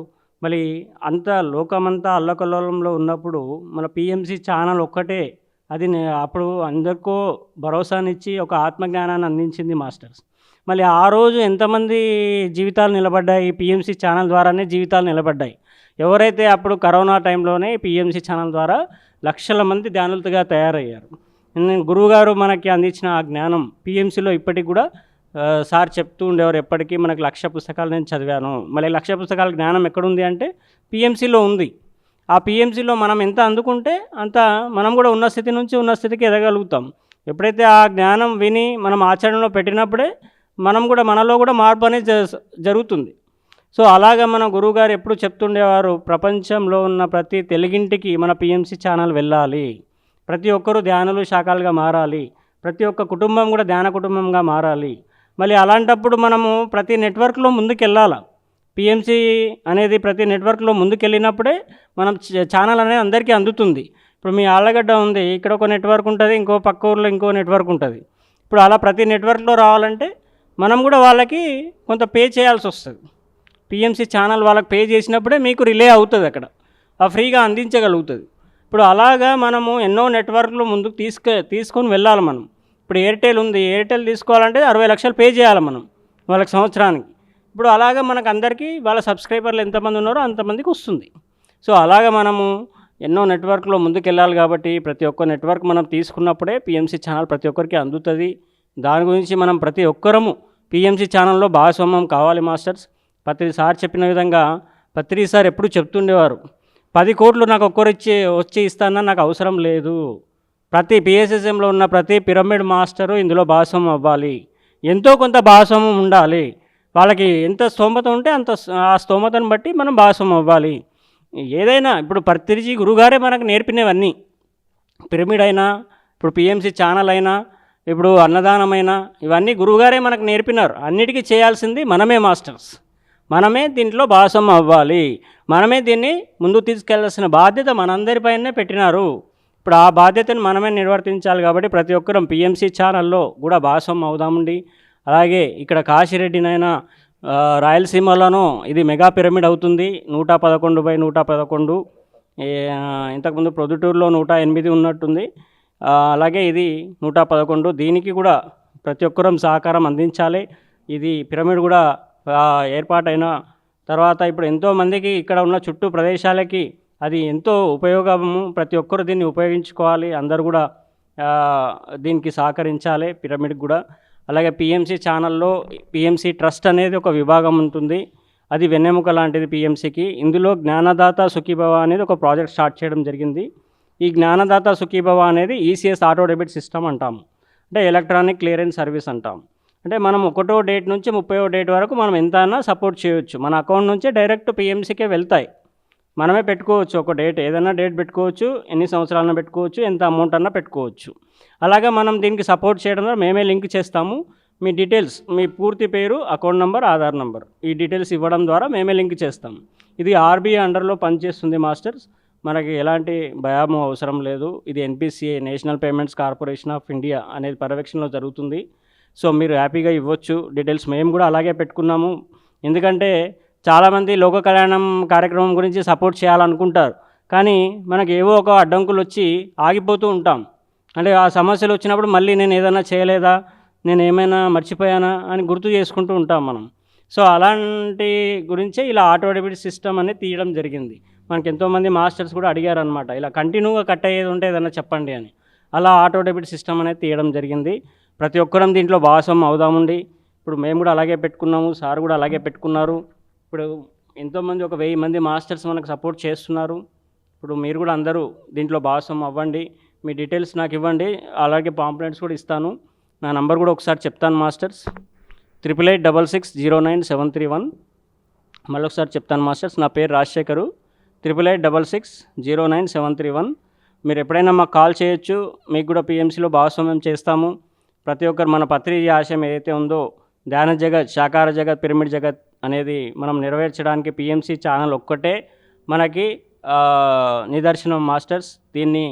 మళ్ళీ అంత లోకమంతా అల్లకల్లోలంలో ఉన్నప్పుడు మన పిఎంసి ఛానల్ ఒక్కటే అది అప్పుడు అందరికో భరోసానిచ్చి ఒక ఆత్మజ్ఞానాన్ని అందించింది మాస్టర్స్. మళ్ళీ ఆ రోజు ఎంతమంది జీవితాలు నిలబడ్డాయి, పిఎంసి ఛానల్ ద్వారానే జీవితాలు నిలబడ్డాయి. ఎవరైతే అప్పుడు కరోనా టైంలోనే పిఎంసి ఛానల్ ద్వారా లక్షల మంది ధ్యానులుగా తయారయ్యారు. గురువుగారు మనకి అందించిన ఆ జ్ఞానం పిఎంసిలో ఇప్పటికి కూడా సార్ చెప్తూ ఉండేవారు, ఎప్పటికీ మనకు 1,00,000 పుస్తకాలు నేను చదివాను. మళ్ళీ 1,00,000 పుస్తకాల జ్ఞానం ఎక్కడుంది అంటే పిఎంసిలో ఉంది. ఆ పిఎంసిలో మనం ఎంత అందుకుంటే అంత మనం కూడా ఉన్న స్థితి నుంచి ఉన్న స్థితికి ఎదగలుగుతాం. ఎప్పుడైతే ఆ జ్ఞానం విని మనం ఆచరణలో పెట్టినప్పుడే మనం కూడా మనలో కూడా మార్పు అనేది జరుగుతుంది. సో అలాగా మన గురువుగారు ఎప్పుడు చెప్తుండేవారు, ప్రపంచంలో ఉన్న ప్రతి తెలుగింటికి మన పిఎంసి ఛానల్ వెళ్ళాలి, ప్రతి ఒక్కరూ ధ్యానులు శాఖలుగా మారాలి, ప్రతి ఒక్క కుటుంబం కూడా ధ్యాన కుటుంబంగా మారాలి. మళ్ళీ అలాంటప్పుడు మనము ప్రతి నెట్వర్క్లో ముందుకెళ్ళాలి. పిఎంసి అనేది ప్రతి నెట్వర్క్లో ముందుకెళ్ళినప్పుడే మనం ఛానల్ అనేది అందరికీ అందుతుంది. ఇప్పుడు మీ ఆళ్ళగడ్డ ఉంది, ఇక్కడ ఒక నెట్వర్క్ ఉంటుంది, ఇంకో పక్క ఊర్లో ఇంకో నెట్వర్క్ ఉంటుంది. ఇప్పుడు అలా ప్రతి నెట్వర్క్లో రావాలంటే మనం కూడా వాళ్ళకి కొంత పే చేయాల్సి వస్తుంది. పిఎంసి ఛానల్ వాళ్ళకి పే చేసినప్పుడే మీకు రిలే అవుతుంది, అక్కడ ఫ్రీగా అందించగలుగుతుంది. ఇప్పుడు అలాగా మనము ఎన్నో నెట్వర్క్లు ముందుకు తీసుకొని వెళ్ళాలి మనం. ఇప్పుడు ఎయిర్టెల్ ఉంది, ఎయిర్టెల్ తీసుకోవాలంటే 60 లక్షలు పే చేయాలి మనం వాళ్ళకి సంవత్సరానికి. ఇప్పుడు అలాగా మనకు అందరికీ వాళ్ళ సబ్స్క్రైబర్లు ఎంతమంది ఉన్నారో అంతమందికి వస్తుంది. సో అలాగా మనము ఎన్నో నెట్వర్క్లో ముందుకు వెళ్ళాలి. కాబట్టి ప్రతి ఒక్క నెట్వర్క్ మనం తీసుకున్నప్పుడే పిఎంసి ఛానల్ ప్రతి ఒక్కరికి అందుతుంది. దాని గురించి మనం ప్రతి ఒక్కరము పిఎంసి ఛానల్లో భాగస్వామ్యం కావాలి మాస్టర్స్. పత్రి సార్ చెప్పిన విధంగా పత్రి సార్ ఎప్పుడు చెప్తుండేవారు, 10 కోట్లు నాకు ఒక్కరు వచ్చి ఇస్తానని నాకు అవసరం లేదు. ప్రతి పిఎస్ఎస్ఎంలో ఉన్న ప్రతి పిరమిడ్ మాస్టరు ఇందులో భాగస్వామ్యం అవ్వాలి, ఎంతో కొంత భాగస్వామ్యం ఉండాలి. వాళ్ళకి ఎంత స్తోమత ఉంటే అంత ఆ స్తోమతను బట్టి మనం భాగస్వామ్యం అవ్వాలి. ఏదైనా ఇప్పుడు పత్రిజీ గురుగారే మనకు నేర్పినవన్నీ, పిరమిడ్ అయినా ఇప్పుడు పిఎంసి ఛానల్ అయినా ఇప్పుడు అన్నదానమైనా ఇవన్నీ గురువుగారే మనకు నేర్పినారు. అన్నిటికీ చేయాల్సింది మనమే మాస్టర్స్, మనమే దీంట్లో భాగస్వామ్యం అవ్వాలి, మనమే దీన్ని ముందుకు తీసుకెళ్లాల్సిన బాధ్యత మనందరిపైనే పెట్టినారు. ఇప్పుడు ఆ బాధ్యతను మనమే నిర్వర్తించాలి. కాబట్టి ప్రతి ఒక్కరం పిఎంసి ఛానల్లో కూడా భాగస్వామ్యం అవుదామండి. అలాగే ఇక్కడ కాశీరెడ్డినైనా రాయలసీమలోనూ ఇది మెగా పిరమిడ్ అవుతుంది, 111/111. ఇంతకుముందు ప్రొద్దుటూరులో 108 ఉన్నట్టుంది. అలాగే ఇది 111. దీనికి కూడా ప్రతి ఒక్కరం సహకారం అందించాలి. ఇది పిరమిడ్ కూడా ఏర్పాటైన తర్వాత ఇప్పుడు ఎంతోమందికి ఇక్కడ ఉన్న చుట్టూ ప్రదేశాలకి అది ఎంతో ఉపయోగము. ప్రతి ఒక్కరు దీన్ని ఉపయోగించుకోవాలి, అందరూ కూడా దీనికి సహకరించాలి పిరమిడ్కి కూడా. అలాగే పిఎంసి ఛానల్లో పిఎంసి ట్రస్ట్ అనేది ఒక విభాగం ఉంటుంది, అది వెన్నెముక లాంటిది పిఎంసికి. ఇందులో జ్ఞానదాత సుఖీభవ అనేది ఒక ప్రాజెక్ట్ స్టార్ట్ చేయడం జరిగింది. ఈ జ్ఞానదాత సుఖీభవ అనేది ఈసీఎస్ ఆటో డెబిట్ సిస్టమ్ అంటాము, అంటే ఎలక్ట్రానిక్ క్లియరెన్స్ సర్వీస్ అంటాం. అంటే మనం 1వ డేట్ నుంచి 30వ డేట్ వరకు మనం ఎంత అయినా సపోర్ట్ చేయవచ్చు. మన అకౌంట్ నుంచే డైరెక్ట్ పిఎంసీకే వెళ్తాయి. మనమే పెట్టుకోవచ్చు, ఒక డేట్ ఏదైనా డేట్ పెట్టుకోవచ్చు, ఎన్ని సంవత్సరాలన్నా పెట్టుకోవచ్చు, ఎంత అమౌంట్ అన్నా పెట్టుకోవచ్చు. అలాగా మనం దీనికి సపోర్ట్ చేయడం ద్వారా మేమే లింక్ చేస్తాము. మీ డీటెయిల్స్, మీ పూర్తి పేరు, అకౌంట్ నెంబర్, ఆధార్ నెంబర్, ఈ డీటెయిల్స్ ఇవ్వడం ద్వారా మేమే లింక్ చేస్తాం. ఇది ఆర్బీఐ అండర్లో పనిచేస్తుంది మాస్టర్స్. మనకి ఎలాంటి భయం అవసరం లేదు. ఇది NPCI, national payments corporation of India అనేది పర్యవేక్షణలో జరుగుతుంది. సో మీరు హ్యాపీగా ఇవ్వచ్చు డీటెయిల్స్. మేము కూడా అలాగే పెట్టుకున్నాము. ఎందుకంటే చాలామంది లోక కళ్యాణం కార్యక్రమం గురించి సపోర్ట్ చేయాలనుకుంటారు, కానీ మనకి ఏవో ఒక అడ్డంకులు వచ్చి ఆగిపోతూ ఉంటాం. అంటే ఆ సమస్యలు వచ్చినప్పుడు మళ్ళీ నేను ఏదైనా చేయలేదా, నేను ఏమైనా మర్చిపోయానా అని గుర్తు చేసుకుంటూ ఉంటాం మనం. సో అలాంటి గురించే ఇలా ఆటో డెబిట్ సిస్టమ్ అనేది తీయడం జరిగింది. మనకి ఎంతోమంది మాస్టర్స్ కూడా అడిగారు అనమాట, ఇలా కంటిన్యూగా కట్ అయ్యేది ఉంటే ఏదైనా చెప్పండి అని. అలా ఆటో డెబిట్ సిస్టమ్ అనేది తీయడం జరిగింది. ప్రతి ఒక్కరం దీంట్లో భాగస్వామ్యం అవుదామండి. ఇప్పుడు మేము కూడా అలాగే పెట్టుకున్నాము, సార్ కూడా అలాగే పెట్టుకున్నారు. ఇప్పుడు ఎంతోమంది, ఒక 1000 మంది మాస్టర్స్ మనకు సపోర్ట్ చేస్తున్నారు. ఇప్పుడు మీరు కూడా అందరూ దీంట్లో భాగస్వామ్యం అవ్వండి. మీ డీటెయిల్స్ నాకు ఇవ్వండి, అలాగే పాంప్లెట్స్ కూడా ఇస్తాను. నా నంబర్ కూడా ఒకసారి చెప్తాను మాస్టర్స్, 8886609731. మళ్ళీ ఒకసారి చెప్తాను మాస్టర్స్, నా పేరు రాజశేఖరు, 8886609731. మీరు ఎప్పుడైనా మాకు కాల్ చేయొచ్చు. మీకు కూడా పిఎంసీలో భాగస్వామ్యం చేస్తాము. ప్రతి ఒక్కరు మన పత్రిజీ ఆశయం ఏదైతే ఉందో, ధ్యాన జగత్, శాకార జగత్, పిరమిడ్ జగత్ అనేది మనం నెరవేర్చడానికి పిఎంసీ ఛానల్ ఒక్కటే మనకి నిదర్శనం మాస్టర్స్. దీన్ని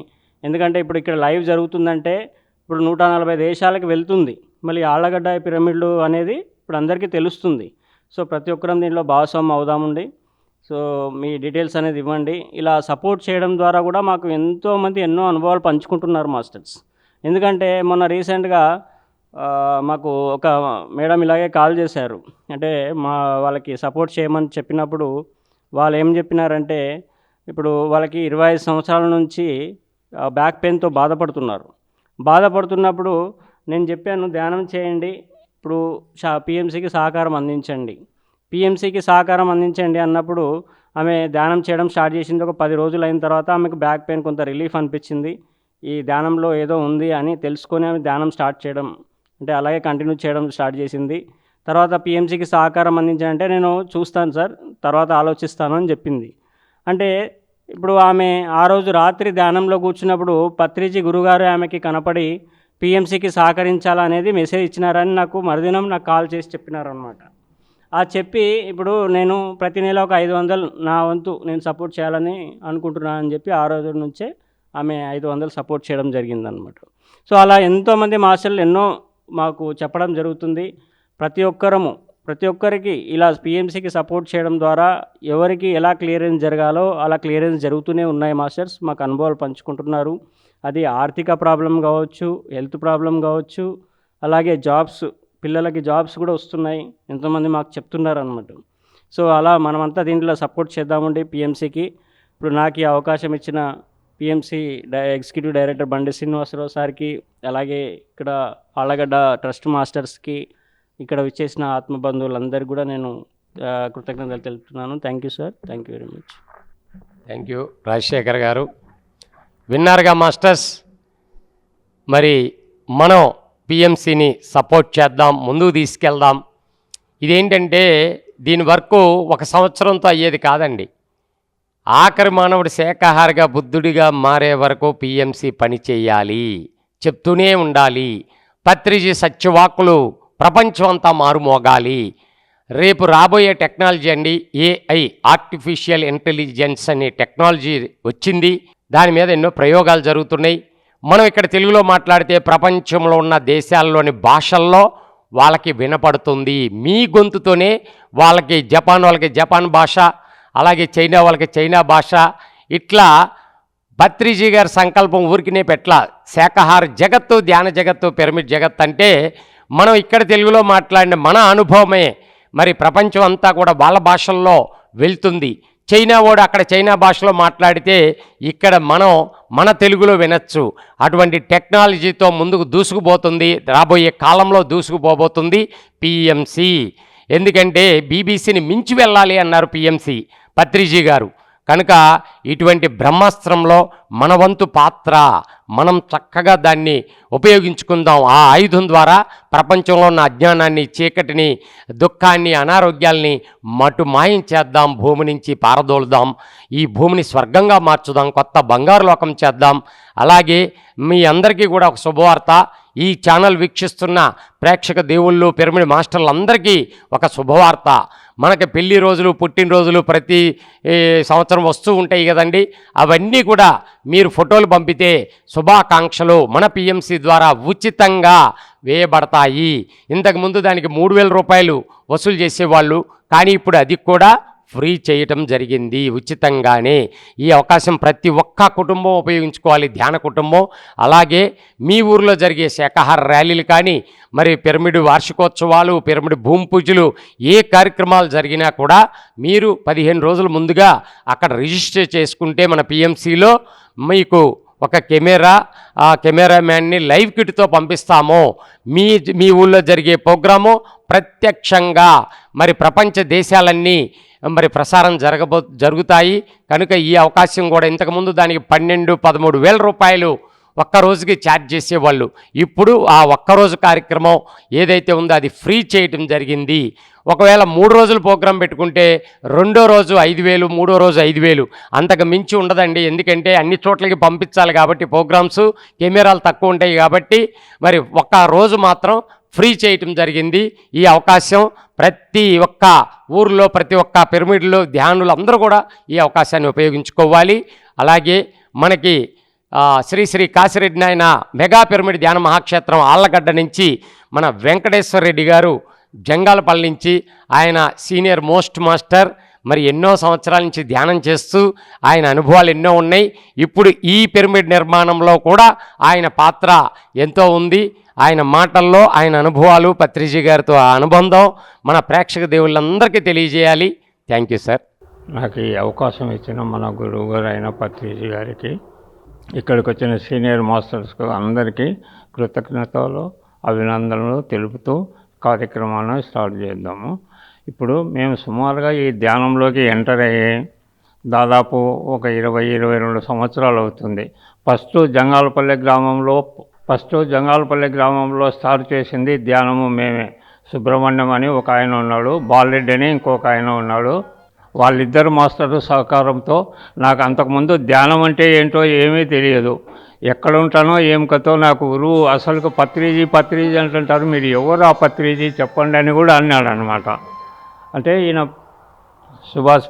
ఎందుకంటే ఇప్పుడు ఇక్కడ లైవ్ జరుగుతుందంటే ఇప్పుడు 140 దేశాలకు వెళ్తుంది. మళ్ళీ ఆళ్ళగడ్డ పిరమిడ్లు అనేది ఇప్పుడు అందరికీ తెలుస్తుంది. సో ప్రతి ఒక్కరం దీంట్లో భాగస్వామ్యం అవుదామండి. సో మీ డీటెయిల్స్ అనేది ఇవ్వండి. ఇలా సపోర్ట్ చేయడం ద్వారా కూడా మాకు ఎంతోమంది ఎన్నో అనుభవాలు పంచుకుంటున్నారు మాస్టర్స్. ఎందుకంటే మొన్న రీసెంట్గా మాకు ఒక మేడం ఇలాగే కాల్ చేశారు. అంటే వాళ్ళకి సపోర్ట్ చేయమని చెప్పినప్పుడు వాళ్ళు ఏం చెప్పినారంటే, ఇప్పుడు వాళ్ళకి 25 సంవత్సరాల నుంచి బ్యాక్ పెయిన్తో బాధపడుతున్నప్పుడు నేను చెప్పాను, ధ్యానం చేయండి, ఇప్పుడు పిఎంసికి సహకారం అందించండి అన్నప్పుడు ఆమె ధ్యానం చేయడం స్టార్ట్ చేసింది. ఒక 10 రోజులు అయిన తర్వాత ఆమెకు బ్యాక్ పెయిన్ కొంత రిలీఫ్ అనిపించింది. ఈ ధ్యానంలో ఏదో ఉంది అని తెలుసుకొని ఆమె ధ్యానం స్టార్ట్ చేయడం, అంటే అలాగే కంటిన్యూ చేయడం స్టార్ట్ చేసింది. తర్వాత పిఎంసికి సహకారం అందించాలంటే నేను చూస్తాను సార్, తర్వాత ఆలోచిస్తాను అని చెప్పింది. అంటే ఇప్పుడు ఆమె ఆ రోజు రాత్రి ధ్యానంలో కూర్చున్నప్పుడు పత్రిజీ గురుగారు ఆమెకి కనపడి పిఎంసికి సహకరించాలనేది మెసేజ్ ఇచ్చినారని నాకు మరుదినం కాల్ చేసి చెప్పినారనమాట. చెప్పి ఇప్పుడు నేను ప్రతి నెల ఒక 500 నా వంతు నేను సపోర్ట్ చేయాలని అనుకుంటున్నాను అని చెప్పి ఆ రోజు నుంచే ఆమె 500 సపోర్ట్ చేయడం జరిగిందనమాట. సో అలా ఎంతోమంది మాస్టర్లు ఎన్నో మాకు చెప్పడం జరుగుతుంది. ప్రతి ఒక్కరికి ఇలా పిఎంసికి సపోర్ట్ చేయడం ద్వారా ఎవరికి ఎలా క్లియరెన్స్ జరగాలో అలా క్లియరెన్స్ జరుగుతూనే ఉన్నాయి మాస్టర్స్. మాకు అనుభవాలు పంచుకుంటున్నారు. అది ఆర్థిక ప్రాబ్లం కావచ్చు, హెల్త్ ప్రాబ్లం కావచ్చు, అలాగే పిల్లలకి జాబ్స్ కూడా వస్తున్నాయి, ఎంతోమంది మాకు చెప్తున్నారు అనమాట. సో అలా మనమంతా దీంట్లో సపోర్ట్ చేద్దామండి పిఎంసికి. ఇప్పుడు నాకు ఈ అవకాశం ఇచ్చిన పిఎంసి ఎగ్జిక్యూటివ్ డైరెక్టర్ బండి శ్రీనివాసరావు సార్కి, అలాగే ఇక్కడ ఆళ్ళగడ్డ ట్రస్ట్ మాస్టర్స్కి, ఇక్కడ విచ్చేసిన ఆత్మబంధువులందరికీ కూడా నేను కృతజ్ఞతలు తెలుపుతున్నాను. Thank you sir, thank you very much. Thank you Rajasekhar గారు. విన్నారుగా మాస్టర్స్, మరి మనం పిఎంసిని సపోర్ట్ చేద్దాం, ముందుకు తీసుకెళ్దాం. ఇదేంటంటే దీని వరకు 1 సంవత్సరంతో అయ్యేది కాదండి. ఆఖరి మానవుడు శాఖాహారిగా బుద్ధుడిగా మారే వరకు పిఎంసి పని చేయాలి, చెప్తూనే ఉండాలి. పత్రిజీ సత్యవాక్కులు ప్రపంచం అంతా మారుమోగాలి. రేపు రాబోయే టెక్నాలజీ అండి, ఏఐ, ఆర్టిఫిషియల్ ఇంటెలిజెన్స్ అనే టెక్నాలజీ వచ్చింది. దాని మీద ఎన్నో ప్రయోగాలు జరుగుతున్నాయి. మనం ఇక్కడ తెలుగులో మాట్లాడితే ప్రపంచంలో ఉన్న దేశాల్లోని భాషల్లో వాళ్ళకి వినపడుతుంది. మీ గొంతుతోనే వాళ్ళకి జపాన్ భాష, అలాగే చైనా వాళ్ళకి చైనా భాష. ఇట్లా పత్రిజీ గారి సంకల్పం ఊరికినే పెట్ల. శాకాహార జగత్తు, ధ్యాన జగత్తు, పిరమిడ్ జగత్ అంటే మనం ఇక్కడ తెలుగులో మాట్లాడిన మన అనుభవమే మరి ప్రపంచం అంతా కూడా వాళ్ళ భాషల్లో వెళ్తుంది. చైనా వాడు అక్కడ చైనా భాషలో మాట్లాడితే ఇక్కడ మన తెలుగులో వినొచ్చు. అటువంటి టెక్నాలజీతో ముందుకు దూసుకుపోతుంది, రాబోయే కాలంలో దూసుకుపోబోతుంది పిఎంసి. ఎందుకంటే బీబీసీని మించి వెళ్ళాలి అన్నారు పిఎంసి పత్రిజీ గారు. కనుక ఇటువంటి బ్రహ్మాస్త్రంలో మన వంతు పాత్ర, మనం చక్కగా దాన్ని ఉపయోగించుకుందాం. ఆ ఆయుధం ద్వారా ప్రపంచంలో ఉన్న అజ్ఞానాన్ని, చీకటిని, దుఃఖాన్ని, అనారోగ్యాల్ని మాయం చేద్దాం, భూమి నుంచి పారదోలుదాం, ఈ భూమిని స్వర్గంగా మార్చుదాం, కొత్త బంగారు లోకం చేద్దాం. అలాగే మీ అందరికీ కూడా ఒక శుభవార్త. ఈ ఛానల్ వీక్షిస్తున్న ప్రేక్షక దేవుళ్ళు, పిరమిడ్ మాస్టర్లందరికీ ఒక శుభవార్త. మనకి పెళ్లి రోజులు, పుట్టినరోజులు ప్రతి సంవత్సరం వస్తూ ఉంటాయి కదండి. అవన్నీ కూడా మీరు ఫోటోలు పంపితే శుభాకాంక్షలు మన పిఎంసి ద్వారా ఉచితంగా వేయబడతాయి. ఇంతకుముందు దానికి 3,000 రూపాయలు వసూలు చేసేవాళ్ళు, కానీ ఇప్పుడు అది కూడా ఫ్రీ చేయటం జరిగింది, ఉచితంగానే. ఈ అవకాశం ప్రతి ఒక్క కుటుంబం ఉపయోగించుకోవాలి, ధ్యాన కుటుంబం. అలాగే మీ ఊరిలో జరిగే శాకాహార ర్యాలీలు కానీ, మరి పిరమిడ్ వార్షికోత్సవాలు, పిరమిడ్ భూమి పూజలు, ఏ కార్యక్రమాలు జరిగినా కూడా మీరు 15 రోజుల ముందుగా అక్కడ రిజిస్టర్ చేసుకుంటే మన పిఎంసిలో మీకు ఒక కెమెరామ్యాన్ని లైవ్ కిట్తో పంపిస్తాము. మీ ఊళ్ళో జరిగే ప్రోగ్రాము ప్రత్యక్షంగా మరి ప్రపంచ దేశాలన్నీ మరి ప్రసారం జరుగుతాయి. కనుక ఈ అవకాశం కూడా, ఇంతకుముందు దానికి 12-13 వేల రూపాయలు ఒక్కరోజుకి ఛార్జ్ చేసేవాళ్ళు. ఇప్పుడు ఆ ఒక్కరోజు కార్యక్రమం ఏదైతే ఉందో అది ఫ్రీ చేయటం జరిగింది. ఒకవేళ 3 రోజులు ప్రోగ్రాం పెట్టుకుంటే రెండో రోజు 5,000, మూడో రోజు 5,000, అంతకు మించి ఉండదండి. ఎందుకంటే అన్ని చోట్లకి పంపించాలి కాబట్టి, ప్రోగ్రామ్స్, కెమెరాలు తక్కువ ఉంటాయి కాబట్టి మరి ఒక్క రోజు మాత్రం ఫ్రీ చేయటం జరిగింది. ఈ అవకాశం ప్రతి ఒక్క ఊరిలో, ప్రతి ఒక్క పిరమిడ్లో ధ్యానులు అందరూ కూడా ఈ అవకాశాన్ని ఉపయోగించుకోవాలి. అలాగే మనకి శ్రీ కాశిరెడ్డి నాయన మెగా పిరమిడ్ ధ్యాన మహాక్షేత్రం ఆళ్ళగడ్డ నుంచి మన వెంకటేశ్వర రెడ్డి గారు జంగాలపల్లి నుంచి, ఆయన సీనియర్ మోస్ట్ మాస్టర్, మరి ఎన్నో సంవత్సరాల నుంచి ధ్యానం చేస్తూ ఆయన అనుభవాలు ఎన్నో ఉన్నాయి. ఇప్పుడు ఈ పిరమిడ్ నిర్మాణంలో కూడా ఆయన పాత్ర ఎంతో ఉంది. ఆయన మాటల్లో ఆయన అనుభవాలు, పత్రిజీ గారితో ఆ అనుబంధం మన ప్రేక్షక దేవుళ్ళందరికీ తెలియజేయాలి. Thank you sir. నాకు ఈ అవకాశం ఇచ్చిన మన గురువు గారు అయిన పత్రిజీ గారికి, ఇక్కడికి వచ్చిన సీనియర్ మాస్టర్స్కు అందరికీ కృతజ్ఞతలు, అభినందనలు తెలుపుతూ కార్యక్రమాన్ని స్టార్ట్ చేద్దాము. ఇప్పుడు మేము సుమారుగా ఈ ధ్యానంలోకి ఎంటర్ అయ్యి దాదాపు ఒక 20-22 సంవత్సరాలు అవుతుంది. ఫస్ట్ జంగాలపల్లి గ్రామంలో స్టార్ట్ చేసింది ధ్యానము మేమే. సుబ్రహ్మణ్యం అని ఒక ఆయన ఉన్నాడు, బాలరెడ్డి అని ఇంకొక ఆయన ఉన్నాడు. వాళ్ళిద్దరు మాస్టర్లు సహకారంతో నాకు అంతకుముందు ధ్యానం అంటే ఏంటో ఏమీ తెలియదు. ఎక్కడ ఉంటానో ఏం కథో నాకు గురువు అసలు పత్రిజీ అంటుంటారు, మీరు ఎవరు ఆ పత్రిజీ చెప్పండి అని కూడా అన్నాడు అనమాట. అంటే ఈయన సుభాష్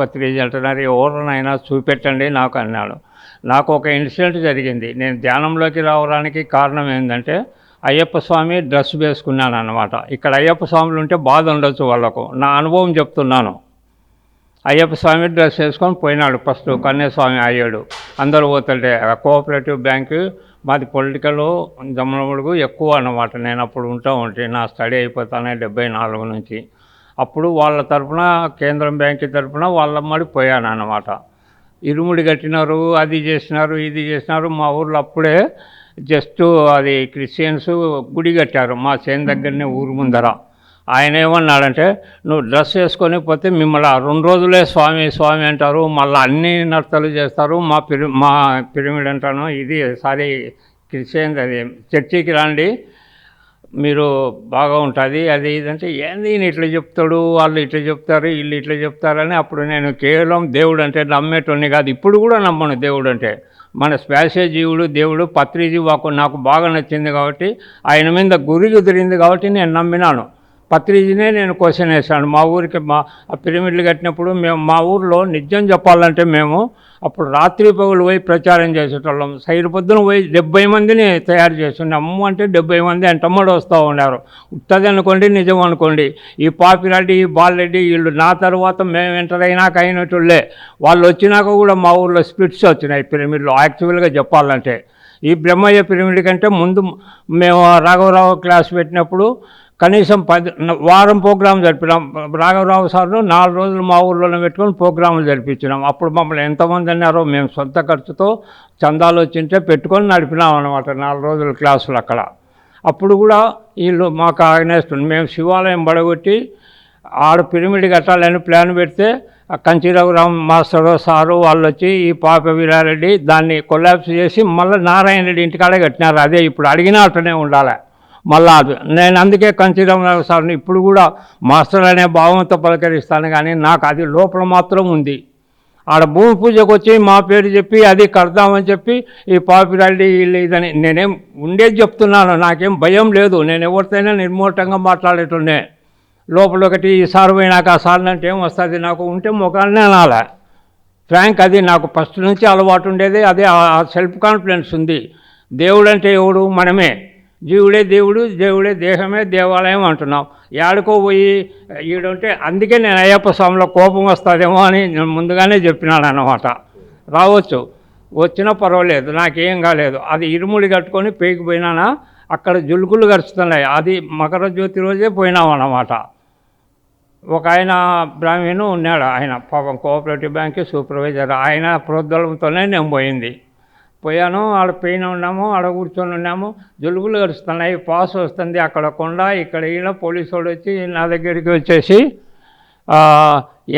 పత్రిజీ అంటున్నారు, ఎవరినైనా చూపెట్టండి నాకు అన్నాడు. నాకు ఒక ఇన్సిడెంట్ జరిగింది. నేను ధ్యానంలోకి రావడానికి కారణం ఏంటంటే అయ్యప్ప స్వామి డ్రెస్ వేసుకున్నాను అనమాట. ఇక్కడ అయ్యప్ప స్వాములు ఉంటే బాధ ఉండొచ్చు వాళ్ళకు, నా అనుభవం చెప్తున్నాను. అయ్యప్ప స్వామి డ్రెస్ వేసుకొని పోయినాడు. ఫస్ట్ కన్యాస్వామి అయ్యాడు, అందరూ పోతుంటే కోఆపరేటివ్ బ్యాంకు మాది పొలిటికల్ జమ్మలమడుగు ఎక్కువ అన్నమాట. నేను అప్పుడు ఉంటే నా స్టడీ అయిపోతానే 74 నుంచి. అప్పుడు వాళ్ళ తరఫున కేంద్రం బ్యాంకు తరఫున వాళ్ళమ్మడి పోయాను అన్నమాట. ఇరుముడి కట్టినారు, అది చేసినారు, ఇది చేసినారు. మా ఊర్లో అప్పుడే జస్ట్ అది క్రిస్టియన్స్ గుడి కట్టారు మా చేను దగ్గరనే ఊరు ముందర. ఆయన ఏమన్నాడంటే, నువ్వు డ్రెస్ వేసుకొని పోతే మిమ్మల్ని 2 రోజులే స్వామి అంటారు, మళ్ళీ అన్ని నర్తలు చేస్తారు, మా పిరమిడ్ అంటాను ఇది క్రిస్టియన్ అది చర్చికి రండి మీరు బాగా ఉంటుంది అది ఇదంటే, ఏంది ఇట్లా చెప్తాడు, వాళ్ళు ఇట్లా చెప్తారు, వీళ్ళు ఇట్లా చెప్తారని. అప్పుడు నేను కేవలం దేవుడు అంటే నమ్మేటోని కాదు, ఇప్పుడు కూడా నమ్మను దేవుడు అంటే. మన శ్వాసే జీవుడు దేవుడు పత్రిజీ వాకు నాకు బాగా నచ్చింది కాబట్టి, ఆయన మీద గురి కుదిరింది కాబట్టి నేను నమ్మినాను. పత్రిజీనే నేను క్వశ్చన్ వేసాను. మా ఊరికి పిరమిడ్లు కట్టినప్పుడు మా ఊరిలో నిజం చెప్పాలంటే మేము అప్పుడు రాత్రి పగులు పోయి ప్రచారం చేసేటోళ్ళం. సైడ్ పొద్దున పోయి 70 మందిని తయారు చేస్తున్నాం. అంటే 70 మంది అంటమ్మడి వస్తూ ఉన్నారు. ఉత్తది అనుకోండి, నిజం అనుకోండి. ఈ పాపిరెడ్డి, ఈ బాలరెడ్డి వీళ్ళు నా తర్వాత మేము ఎంటర్ అయినాక అయినట్టులే. వాళ్ళు వచ్చినాక కూడా మా ఊళ్ళో స్ప్లిట్స్ వచ్చినాయి పిరమిడ్లో. యాక్చువల్గా చెప్పాలంటే ఈ బ్రహ్మయ్య పిరమిడ్ కంటే ముందు మేము రాఘవరావు క్లాస్ పెట్టినప్పుడు కనీసం వారం ప్రోగ్రాం జరిపినాం. రాఘవరావు సార్లు 4 రోజులు మా ఊళ్ళోనే పెట్టుకొని ప్రోగ్రాములు జరిపించినాం. అప్పుడు మమ్మల్ని ఎంతమంది అన్నారో మేము సొంత ఖర్చుతో చందాలు వచ్చింటే పెట్టుకొని నడిపినాం అనమాట 4 రోజుల క్లాసులు అక్కడ. అప్పుడు కూడా వీళ్ళు మాకు ఆగ్నేస్తుంది. మేము శివాలయం బడగొట్టి ఆడ పిరమిడ్ కట్టాలని ప్లాన్ పెడితే కంచి రఘురామ్ మాస్టర్ సారు వాళ్ళు వచ్చి ఈ పాప వీరారెడ్డి దాన్ని కొలాప్స్ చేసి మళ్ళీ నారాయణ రెడ్డి ఇంటికాడే కట్టినారు. అదే ఇప్పుడు అడిగినట్టునే ఉండాలి మళ్ళా. నేను అందుకే కంచి రఘురామ్ సార్ని ఇప్పుడు కూడా మాస్టర్ అనే భావంతో పలకరిస్తాను, కానీ నాకు అది లోపల మాత్రం ఉంది. ఆడ భూమి పూజకు వచ్చి మా పేరు చెప్పి అది కడదామని చెప్పి ఈ పాపిరెడ్డి వీళ్ళు ఇదని నేనేం ఉండేది చెప్తున్నాను. నాకేం భయం లేదు. నేను ఎవరితోనైనా నిర్మోటంగా మాట్లాడేటోనే. లోపల ఒకటి ఈ సార్ పోయినాక ఆ సార్ అంటే ఏం వస్తుంది, నాకు ఉంటే ముఖాన్నే అనాలా. ఫ్రాంక్ అది నాకు ఫస్ట్ నుంచి అలవాటు ఉండేది. అదే ఆ సెల్ఫ్ కాన్ఫిడెన్స్ ఉంది. దేవుడు అంటే ఎవడు? మనమే. జీవుడే దేవుడు, దేవుడే దేహమే దేవాలయం అంటున్నాం. ఏడుకో పోయి ఈడుంటే అందుకే నేను అయ్యప్ప స్వామిలో కోపం వస్తుందేమో అని నేను ముందుగానే చెప్పినాడు అన్నమాట. రావచ్చు, వచ్చినా పర్వాలేదు, నాకేం కాలేదు. అది ఇరుముడి కట్టుకొని పేకి పోయినానా అక్కడ జులుకులు గడుస్తున్నాయి. అది మకర జ్యోతి రోజే పోయినాం అన్నమాట. ఒక ఆయన బ్రాహ్మణు ఉన్నాడు, ఆయన పాపం కోఆపరేటివ్ బ్యాంక్ సూపర్వైజర్. ఆయన ప్రోద్బలంతోనే నేను పోయాను. ఆడ పెయిన్ ఉన్నాము, ఆడ కూర్చొని ఉన్నాము. జలుబులు గడుస్తున్నాయి, పాస్ వస్తుంది. అక్కడ కొండ, ఇక్కడ ఈయన పోలీసు వాడు వచ్చి నా దగ్గరికి వచ్చేసి,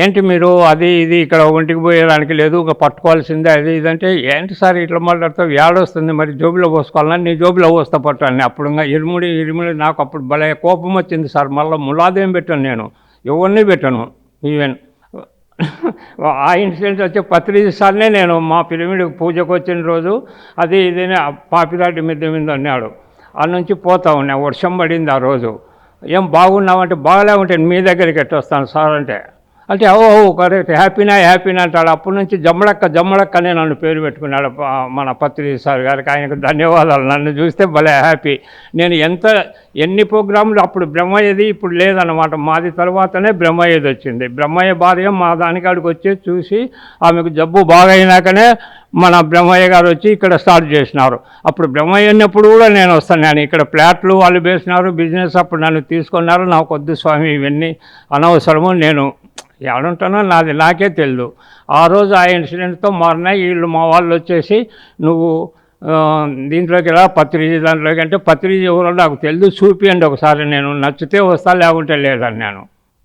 ఏంటి మీరు అది ఇది ఇక్కడ ఒంటికి పోయేదానికి లేదు, ఒక పట్టుకోవాల్సిందే అది ఇదంటే, ఏంటి సార్ ఇట్లా మాట్లాడతావు, ఏడొస్తుంది మరి జోబులో పోసుకోవాలని, నీ జోబులో పోస్తా పట్టాను. అప్పుడు ఇంకా ఇరుముడి నాకు అప్పుడు భలే కోపం వచ్చింది సార్. మళ్ళీ ములాదేం పెట్టాను, నేను ఎవరిని పెట్టాను. ఈవెన్ ఆ ఇన్సిడెంట్ వచ్చే పత్రిజీ సార్నే నేను మా పిరమిడ్ పూజకు వచ్చిన రోజు అది ఇదేనే పాపిరెడ్డి మీద అన్నాడు. ఆ నుంచి పోతా ఉన్నా. వర్షం పడింది ఆ రోజు. ఏం బాగున్నావంటే, బాగాలే ఉంటాను, మీ దగ్గరికి ఎట్టొస్తాను సార్ అంటే, అంటే ఓ కరెక్ట్ హ్యాపీనా అంటాడు. అప్పటి నుంచి జమ్మడక్క అనే నన్ను పేరు పెట్టుకున్నాడు మన పత్రి సార్ గారికి. ఆయనకు ధన్యవాదాలు. నన్ను చూస్తే భలే హ్యాపీ. నేను ఎన్ని ప్రోగ్రాంలు అప్పుడు బ్రహ్మయ్యది ఇప్పుడు లేదన్నమాట. మాది తర్వాతనే బ్రహ్మయ్యది వచ్చింది. బ్రహ్మయ్య భార్య మా దానికాడికి వచ్చి చూసి ఆమెకు జబ్బు బాగా అయినాకనే మన బ్రహ్మయ్య గారు వచ్చి ఇక్కడ స్టార్ట్ చేసినారు. అప్పుడు బ్రహ్మయ్య ఉన్నప్పుడు కూడా నేను వస్తాను. నేను ఇక్కడ ఫ్లాట్లు వాళ్ళు వేసినారు, బిజినెస్ అప్పుడు నన్ను తీసుకున్నారు. నాకు వద్దు స్వామి ఇవన్నీ అనవసరము, నేను ఏడుంటానో నాకే తెలియదు. ఆ రోజు ఆ ఇన్సిడెంట్తో మారినాయి. వీళ్ళు మా వాళ్ళు వచ్చేసి నువ్వు దీంట్లోకి ఎలా పత్రిజీ దాంట్లోకి అంటే పత్రిజీ ఎవరో నాకు తెలియదు, చూపియండి ఒకసారి, నేను నచ్చితే వస్తా లేకుంటే లేదని నేను.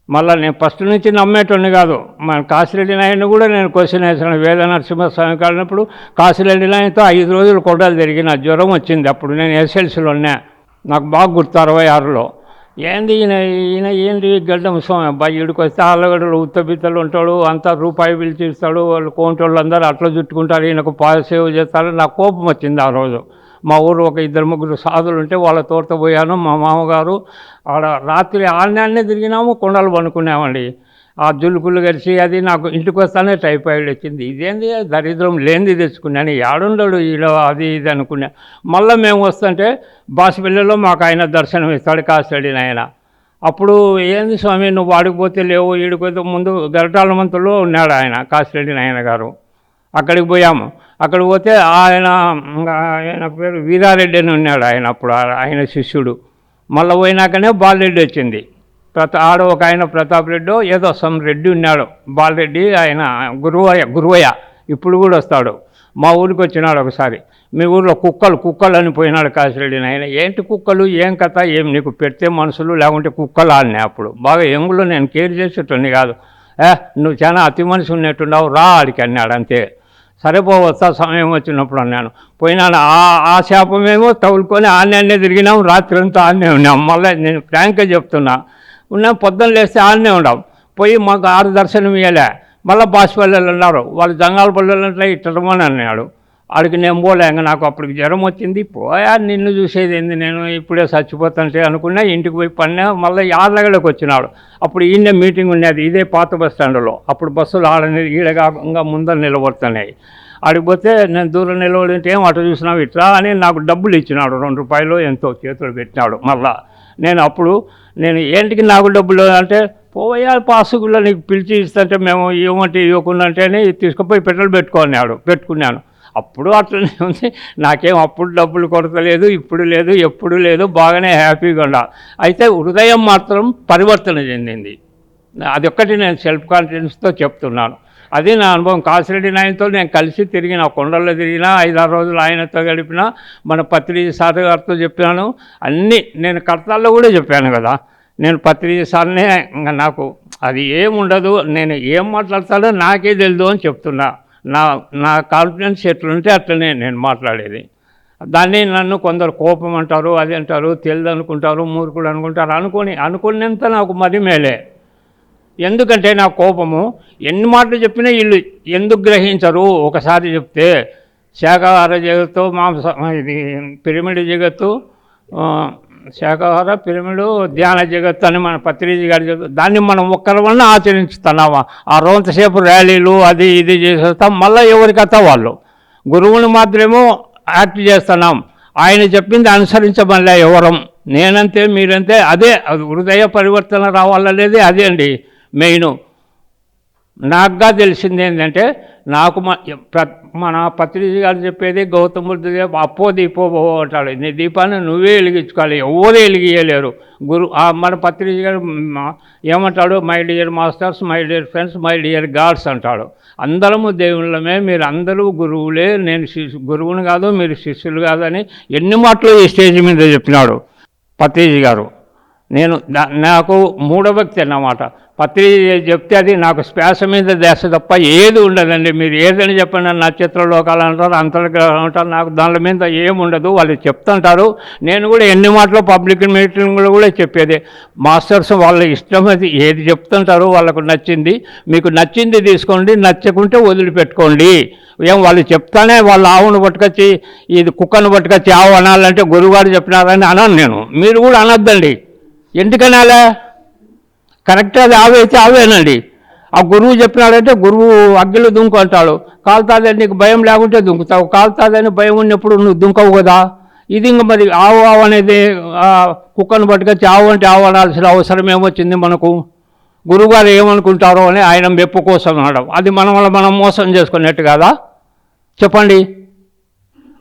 మళ్ళీ నేను ఫస్ట్ నుంచి నమ్మేటోని కాదు. మన కాశిరెడ్డి నాయుడిని కూడా నేను క్వశ్చన్ వేసాను. వేద నరసింహస్వామి కాడినప్పుడు కాశిరెడ్డి నాయుడితో 5 రోజులు కొట్టాలు తిరిగిన జ్వరం వచ్చింది. అప్పుడు నేను ఎస్ఎల్సీలో ఉన్నా. నాకు బాగా గుర్తు 66లో. ఏంది ఏంది గడ్డం స్వామి అబ్బాయి ఈడికి వస్తే ఆళ్ళగడ్డలు ఉత్తబిత్తలు ఉంటాడు, అంతా రూపాయి పిలిచిస్తాడు, వాళ్ళు కోంటోళ్ళు అందరూ అట్లా చుట్టుకుంటారు, ఈయనకు సేవ చేస్తారు. నాకు కోపం వచ్చింది ఆ రోజు. మా ఊరు ఒక 2-3 సాధులు ఉంటే వాళ్ళ తోట పోయాను. మా మామగారు ఆడ రాత్రి ఆన్యాన్నే తిరిగినాము, కొండలు పనుకున్నామండి. ఆ జులుకులు గడిచి అది నాకు ఇంటికి వస్తానే టైఫాయిడ్ వచ్చింది. ఇదేంది దరిద్రం లేనిది తెచ్చుకున్నాను, ఏడుండడు ఇలా అది ఇది అనుకున్నా. మళ్ళీ మేము వస్తుంటే బాసిపల్లిలో మాకు ఆయన దర్శనం ఇస్తాడు కాశిరెడ్డి నాయన. అప్పుడు ఏంది స్వామి నువ్వు వాడికిపోతే లేవు, ఈడిపోతే ముందు గరటాల మంతుల్లో ఉన్నాడు ఆయన కాశిరెడ్డి నాయన గారు. అక్కడికి పోయాము. అక్కడికి పోతే ఆయన పేరు వీరారెడ్డి అని ఉన్నాడు ఆయన. అప్పుడు ఆయన శిష్యుడు. మళ్ళీ పోయినాకనే బాలరెడ్డి వచ్చింది. ఆడ ఒక ఆయన ప్రతాప్ రెడ్డి ఏదో సమ్ రెడ్డి ఉన్నాడు, బాలరెడ్డి. ఆయన గురువయ్య ఇప్పుడు కూడా వస్తాడు. మా ఊరికి వచ్చినాడు ఒకసారి. మీ ఊళ్ళో కుక్కలు అని పోయినాడు కాశిరెడ్డి నాయన. ఏంటి కుక్కలు, ఏం కథ, ఏం నీకు పెడితే మనుషులు లేకుంటే కుక్కలు ఆడినాయి. అప్పుడు బాగా ఎంగులో నేను కేర్ చేసేటోని కాదు. నువ్వు చాలా అతి మనిషి ఉన్నట్టున్నావు, రా ఆడికి అన్నాడు. అంతే. సరిపోవస్తా సమయం వచ్చినప్పుడు అన్నాను. పోయినాను. ఆ శాపమేమో తగులుకొని ఆన్నే తిరిగినాం. రాత్రి అంతా ఆన్నే ఉన్నాం. మళ్ళీ నేను ఫ్రాంక్గా చెప్తున్నా ఉన్నాం. పొద్దున్న లేస్తే ఆన్నే ఉన్నాం. పోయి మాకు 6 దర్శనం ఇవ్వలే. మళ్ళీ బాసిపల్లెలు అన్నారు. వాళ్ళు జంగాల పల్లెలు అంటే ఇట్టమని అన్నాడు. ఆడికి నేను పోలే. ఇంకా నాకు అప్పటికి జ్వరం వచ్చింది. పోయా నిన్ను చూసేది ఏంది, నేను ఇప్పుడే చచ్చిపోతాంటే అనుకున్నా. ఇంటికి పోయి పడినా. మళ్ళీ యార్లగడకు వచ్చినాడు. అప్పుడు ఈయనే మీటింగ్ ఉండేది ఇదే పాత బస్ స్టాండ్లో. అప్పుడు బస్సులు ఈడగా ఇంకా ముందర నిలబడుతున్నాయి. ఆడిపోతే నేను దూరం నిలబడింటే ఏం అటు చూసినావు ఇట్లా అని నాకు డబ్బులు ఇచ్చినాడు. 2 రూపాయలు ఎంతో చేతులు పెట్టినాడు. మళ్ళా నేను ఏంటికి నాకు డబ్బులు అంటే పోయా పాసుగుల్లో నీకు పిలిచి ఇస్తుంటే మేము ఇవ్వమంటే ఇవ్వకుండా అంటేనే తీసుకుపోయి పెట్రోల్ పెట్టుకున్నాను. అప్పుడు అట్లనే ఉంది. నాకేం అప్పుడు డబ్బులు కొడతలేదు, ఇప్పుడు లేదు, ఎప్పుడు లేదు. బాగానే హ్యాపీగా ఉండా. అయితే హృదయం మాత్రం పరివర్తన చెందింది. అది ఒక్కటి నేను సెల్ఫ్ కాన్ఫిడెన్స్తో చెప్తున్నాను. అది నా అనుభవం. కాశిరెడ్డి నాయనతో నేను కలిసి తిరిగిన, కొండల్లో తిరిగినా, 5-6 రోజులు ఆయనతో గడిపిన. మన పత్రిజీ సార్ గారితో చెప్పాను అన్నీ. నేను కర్తాల్లో కూడా చెప్పాను కదా, నేను పత్రిజీ సార్నే. ఇంకా నాకు అది ఏముండదు, నేను ఏం మాట్లాడతాడో నాకే తెలియదు అని చెప్తున్నా. నా కాన్ఫిడెన్స్ ఎట్లుంటే అట్లనే నేను మాట్లాడేది. దాన్ని నన్ను కొందరు కోపం అంటారు, అది అంటారు, తెలియదు అనుకుంటారు, మూర్ఖుడు అనుకుంటారు. అనుకునేంత నాకు మరి మేలే. ఎందుకంటే నా కోపము ఎన్ని మాటలు చెప్పినా వీళ్ళు ఎందుకు గ్రహించరు. ఒకసారి చెప్తే శాకాహార జగత్తు, ఇది పిరమిడ్ జగత్తు, శాకాహార పిరమిడ్ ధ్యాన జగత్తు అని మన పత్రిజీ గారి జగత్తు. దాన్ని మనం ఒక్కరివన్నా ఆచరించుతున్నామా? ఆ రోజంతసేపు ర్యాలీలు అది ఇది చేసేస్తాం. మళ్ళీ ఎవరికైతే వాళ్ళు గురువుని మాత్రమేమో యాక్ట్ చేస్తున్నాం. ఆయన చెప్పింది అనుసరించమల్లా ఎవరం. నేనంతే మీరంతే. అదే అది హృదయ పరివర్తన రావాలనేది అదే అండి మెయిన్. నాకుగా తెలిసింది ఏంటంటే, నాకు మన పత్రిజీ గారు చెప్పేది గౌతమ బుద్ధ అప్పో దీపో అంటాడు. నీ దీపాన్ని నువ్వే వెలిగించుకోవాలి, ఎవరు వెలిగియలేరు. మన పత్రిజీ గారు ఏమంటాడు, my dear masters, my dear friends, my dear God's అంటాడు. అందరము దేవుళ్ళమే, మీరు అందరూ గురువులే, నేను గురువుని కాదు, మీరు శిష్యులు కాదని ఎన్ని మాటలు ఈ స్టేజ్ మీద చెప్పినాడు పత్రిజీ గారు. నాకు 3వ వ్యక్తి అన్నమాట. పత్రిజీ చెప్తే అది నాకు శ్వాస మీద దేశ తప్ప ఏది ఉండదండి. మీరు ఏదని చెప్పండి, నక్షత్ర లోకాలు అంటారు, అంతర్గ్రహం అంటారు, నాకు దాని మీద ఏముండదు. వాళ్ళు చెప్తుంటారు. నేను కూడా ఎన్ని మాటలు పబ్లిక్ మీటింగ్లో కూడా చెప్పేది. మాస్టర్స్ వాళ్ళ ఇష్టం, అది ఏది చెప్తుంటారు వాళ్ళకు నచ్చింది. మీకు నచ్చింది తీసుకోండి, నచ్చకుంటే వదిలిపెట్టుకోండి. ఏం వాళ్ళు చెప్తానే వాళ్ళు ఆవును పట్టుకొచ్చి ఇది కుక్కను పట్టుకొచ్చి ఆవు అనాలంటే గురువుగారు చెప్పినారని అన్నాను నేను. మీరు కూడా అనొద్దండి. ఎందుకనాలా? కరెక్ట్, అది ఆవైతే ఆవేనండి. ఆ గురువు చెప్పినాడంటే గురువు అగ్గిలో దుంకు అంటాడు. కాలుతాదని నీకు భయం లేకుంటే దుంకుతావు, కాలుతాదని భయం ఉన్నప్పుడు నువ్వు దుంకవు కదా. ఇది ఇంక మరి ఆవు ఆవు అనేది కుక్కను పట్టుకొచ్చి ఆవు అంటే ఆవు అనాల్సిన అవసరం ఏమొచ్చింది మనకు? గురువుగారు ఏమనుకుంటారో అని ఆయన మెప్పు కోసం అనడం, అది మనం మోసం చేసుకున్నట్టు కదా? చెప్పండి,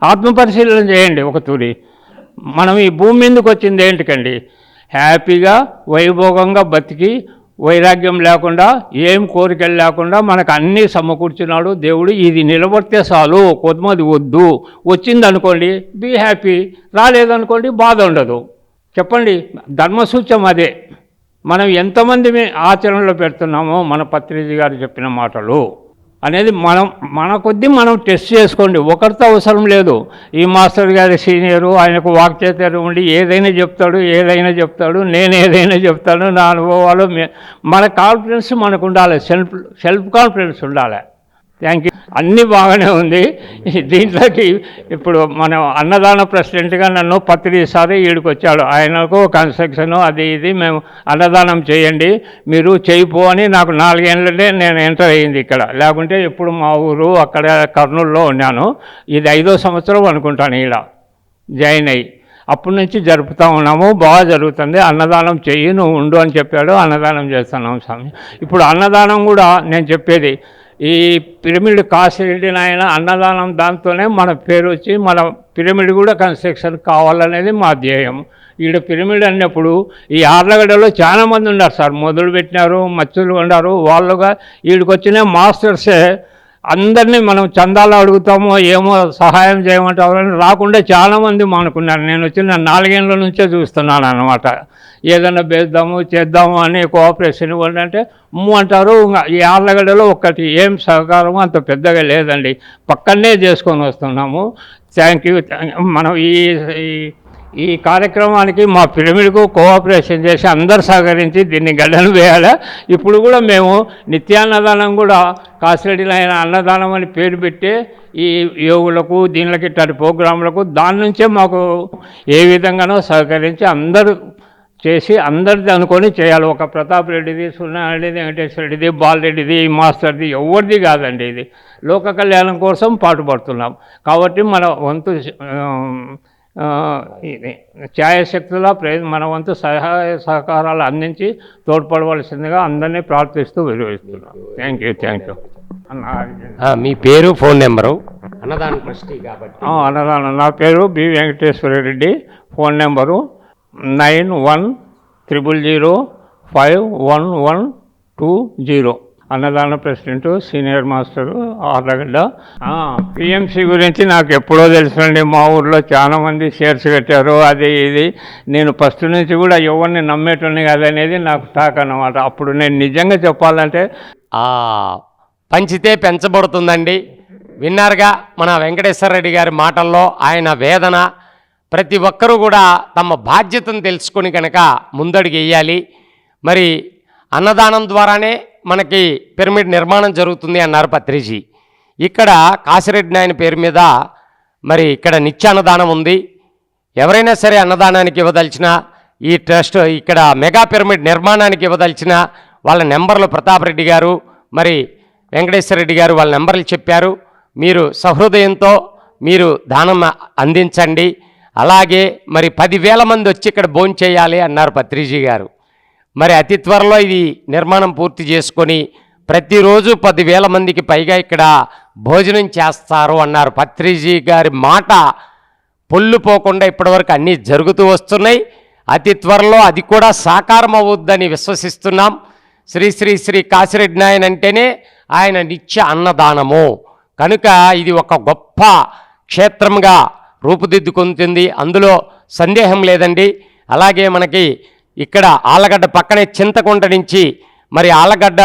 ఆత్మపరిశీలన చేయండి ఒక తూరి. మనం ఈ భూమి మీదకి వచ్చింది ఏంటికండి? హ్యాపీగా వైభోగంగా బతికి వైరాగ్యం లేకుండా ఏం కోరికలు లేకుండా మనకు అన్నీ సమకూర్చున్నాడు దేవుడు. ఇది నిలబడితే చాలు, కొద్దిమంది వద్దు. వచ్చిందనుకోండి బీ హ్యాపీ, రాలేదనుకోండి బాధ ఉండదు. చెప్పండి, ధర్మసూత్రం అదే. మనం ఎంతమంది ఆచరణలో పెడుతున్నామో మన పత్రిజీ గారు చెప్పిన మాటలు అనేది మన కొద్దీ మనం టెస్ట్ చేసుకోండి. ఒకరితో అవసరం లేదు. ఈ మాస్టర్ గారి సీనియరు, ఆయనకు వాక్చేతనం ఉండి ఏదైనా చెప్తాడు, నేను ఏదైనా చెప్తాను, నా అనుభవాలు. మన కాన్ఫిడెన్స్ మనకు ఉండాలి, సెల్ఫ్ కాన్ఫిడెన్స్ ఉండాలి. Thank you. అన్నీ బాగానే ఉంది. దీంట్లోకి ఇప్పుడు మనం అన్నదాన ప్రెసిడెంట్గా నన్ను పత్రిసారి ఈడికి వచ్చాడు. ఆయనకు కన్స్ట్రక్షన్ అది ఇది మేము అన్నదానం చేయండి మీరు చేయిపో అని నాకు 4 ఏళ్ళనే నేను ఎంటర్ అయ్యింది ఇక్కడ. లేకుంటే ఇప్పుడు మా ఊరు అక్కడ కర్నూలులో ఉన్నాను. ఇది 5వ సంవత్సరం అనుకుంటాను ఈడ జాయిన్ అయ్యి. అప్పటి నుంచి జరుపుతూ ఉన్నాము, బాగా జరుగుతుంది. అన్నదానం చెయ్యి, నువ్వు ఉండు అని చెప్పాడు. అన్నదానం చేస్తున్నాం స్వామి. ఇప్పుడు అన్నదానం కూడా నేను చెప్పేది, ఈ పిరమిడ్ కాశీరెడ్డి నాయన అన్నదానం దాంతోనే మన పేరు వచ్చి మన పిరమిడ్ కూడా కన్స్ట్రక్షన్ కావాలనేది మా ధ్యేయం. ఈడ పిరమిడ్ అన్నప్పుడు ఈ ఆర్లగడ్డలో చాలామంది ఉన్నారు సార్, మొదలు పెట్టినారు, మచ్చులు ఉన్నారు. వాళ్ళుగా ఈడికి వచ్చిన మాస్టర్సే అందరినీ మనం చందాలు అడుగుతామో ఏమో సహాయం చేయమంటామని రాకుండా చాలామంది మానుకున్నారు. నేను వచ్చిన 4 ఏళ్ళ నుంచే చూస్తున్నాను అన్నమాట. ఏదైనా చేద్దాము అని కోఆపరేషన్ ఇవ్వండి అంటే అంటారు. ఈ ఆర్లగడ్డలో ఒక్కటి ఏం సహకారం అంత పెద్దగా లేదండి, పక్కనే చేసుకొని వస్తున్నాము. Thank you. మనం ఈ కార్యక్రమానికి మా పిరమిడ్కు కోఆపరేషన్ చేసి అందరు సహకరించి దీన్ని గడ్డను వేయాలి. ఇప్పుడు కూడా మేము నిత్యాన్నదానం కూడా కాసిరెడ్డిలో అయిన అన్నదానం అని పేరు పెట్టి ఈ యోగులకు దీనికి ఇట్లాంటి ప్రోగ్రాంలకు దాని నుంచే మాకు ఏ విధంగానో సహకరించి అందరూ చేసి అందరిది అనుకొని చేయాలి. ఒక ప్రతాప్ రెడ్డిది, సున్నారెడ్డిది, వెంకటేశ్వర రెడ్డిది, బాలరెడ్డిది, మాస్టర్ది ఎవరిది కాదండి. ఇది లోక కళ్యాణం కోసం పాటుపడుతున్నాం. కాబట్టి మన వంతు ఛాయశక్తుల మన వంతు సహాయ సహకారాలు అందించి తోడ్పడవలసిందిగా అందరినీ ప్రార్థిస్తూ విలువిస్తున్నాం. Thank you. మీ పేరు, ఫోన్ నెంబరు? అన్నదాన ట్రస్టీ కాబట్టి అన్నదానం. నా పేరు B Venkateswara Reddy. Phone number 9100051120. అన్నదాన president, senior master, Arlagadda. PMC గురించి నాకు ఎప్పుడో తెలుసండి. మా ఊర్లో చాలామంది షేర్స్ కట్టారు, అది ఇది. నేను ఫస్ట్ నుంచి కూడా ఎవరిని నమ్మేటోని కాదనేది నాకు టాక్ అన్నమాట. అప్పుడు నేను నిజంగా చెప్పాలంటే పంచితే పెంచబడుతుందండి. విన్నారుగా మన వెంకటేశ్వర రెడ్డి గారి మాటల్లో ఆయన వేదన. ప్రతి ఒక్కరూ కూడా తమ బాధ్యతను తెలుసుకొని కనుక ముందడుగు వేయాలి. మరి అన్నదానం ద్వారానే మనకి పిరమిడ్ నిర్మాణం జరుగుతుంది అన్నారు పత్రిజీ. ఇక్కడ కాశిరెడ్డి నాయన పేరు మీద మరి ఇక్కడ నిత్య అన్నదానం ఉంది. ఎవరైనా సరే అన్నదానానికి ఇవ్వదలిచిన, ఈ ట్రస్ట్ ఇక్కడ మెగా పిరమిడ్ నిర్మాణానికి ఇవ్వదలిచిన వాళ్ళ నెంబర్లు ప్రతాప్ రెడ్డి గారు మరి వెంకటేశ్వర రెడ్డి గారు వాళ్ళ నెంబర్లు చెప్పారు. మీరు సహృదయంతో మీరు దానం అందించండి. అలాగే మరి 10,000 మంది వచ్చి ఇక్కడ భోంచేయాలి అన్నారు పత్రిజీ గారు. మరి అతి త్వరలో ఇది నిర్మాణం పూర్తి చేసుకొని ప్రతిరోజు 10,000 మందికి పైగా ఇక్కడ భోజనం చేస్తారు అన్నారు. పత్రిజీ గారి మాట పొల్లుపోకుండా ఇప్పటివరకు అన్నీ జరుగుతూ వస్తున్నాయి. అతి త్వరలో అది కూడా సాకారం అవుద్దని విశ్వసిస్తున్నాం. శ్రీ శ్రీ శ్రీ కాశిరెడ్డి నాయన అంటేనే ఆయన నిత్య అన్నదానము కనుక ఇది ఒక గొప్ప క్షేత్రంగా రూపుదిద్దుకుంటుంది, అందులో సందేహం లేదండి. అలాగే మనకి ఇక్కడ ఆళ్ళగడ్డ పక్కనే చింతకుంట నుంచి మరి ఆళ్ళగడ్డ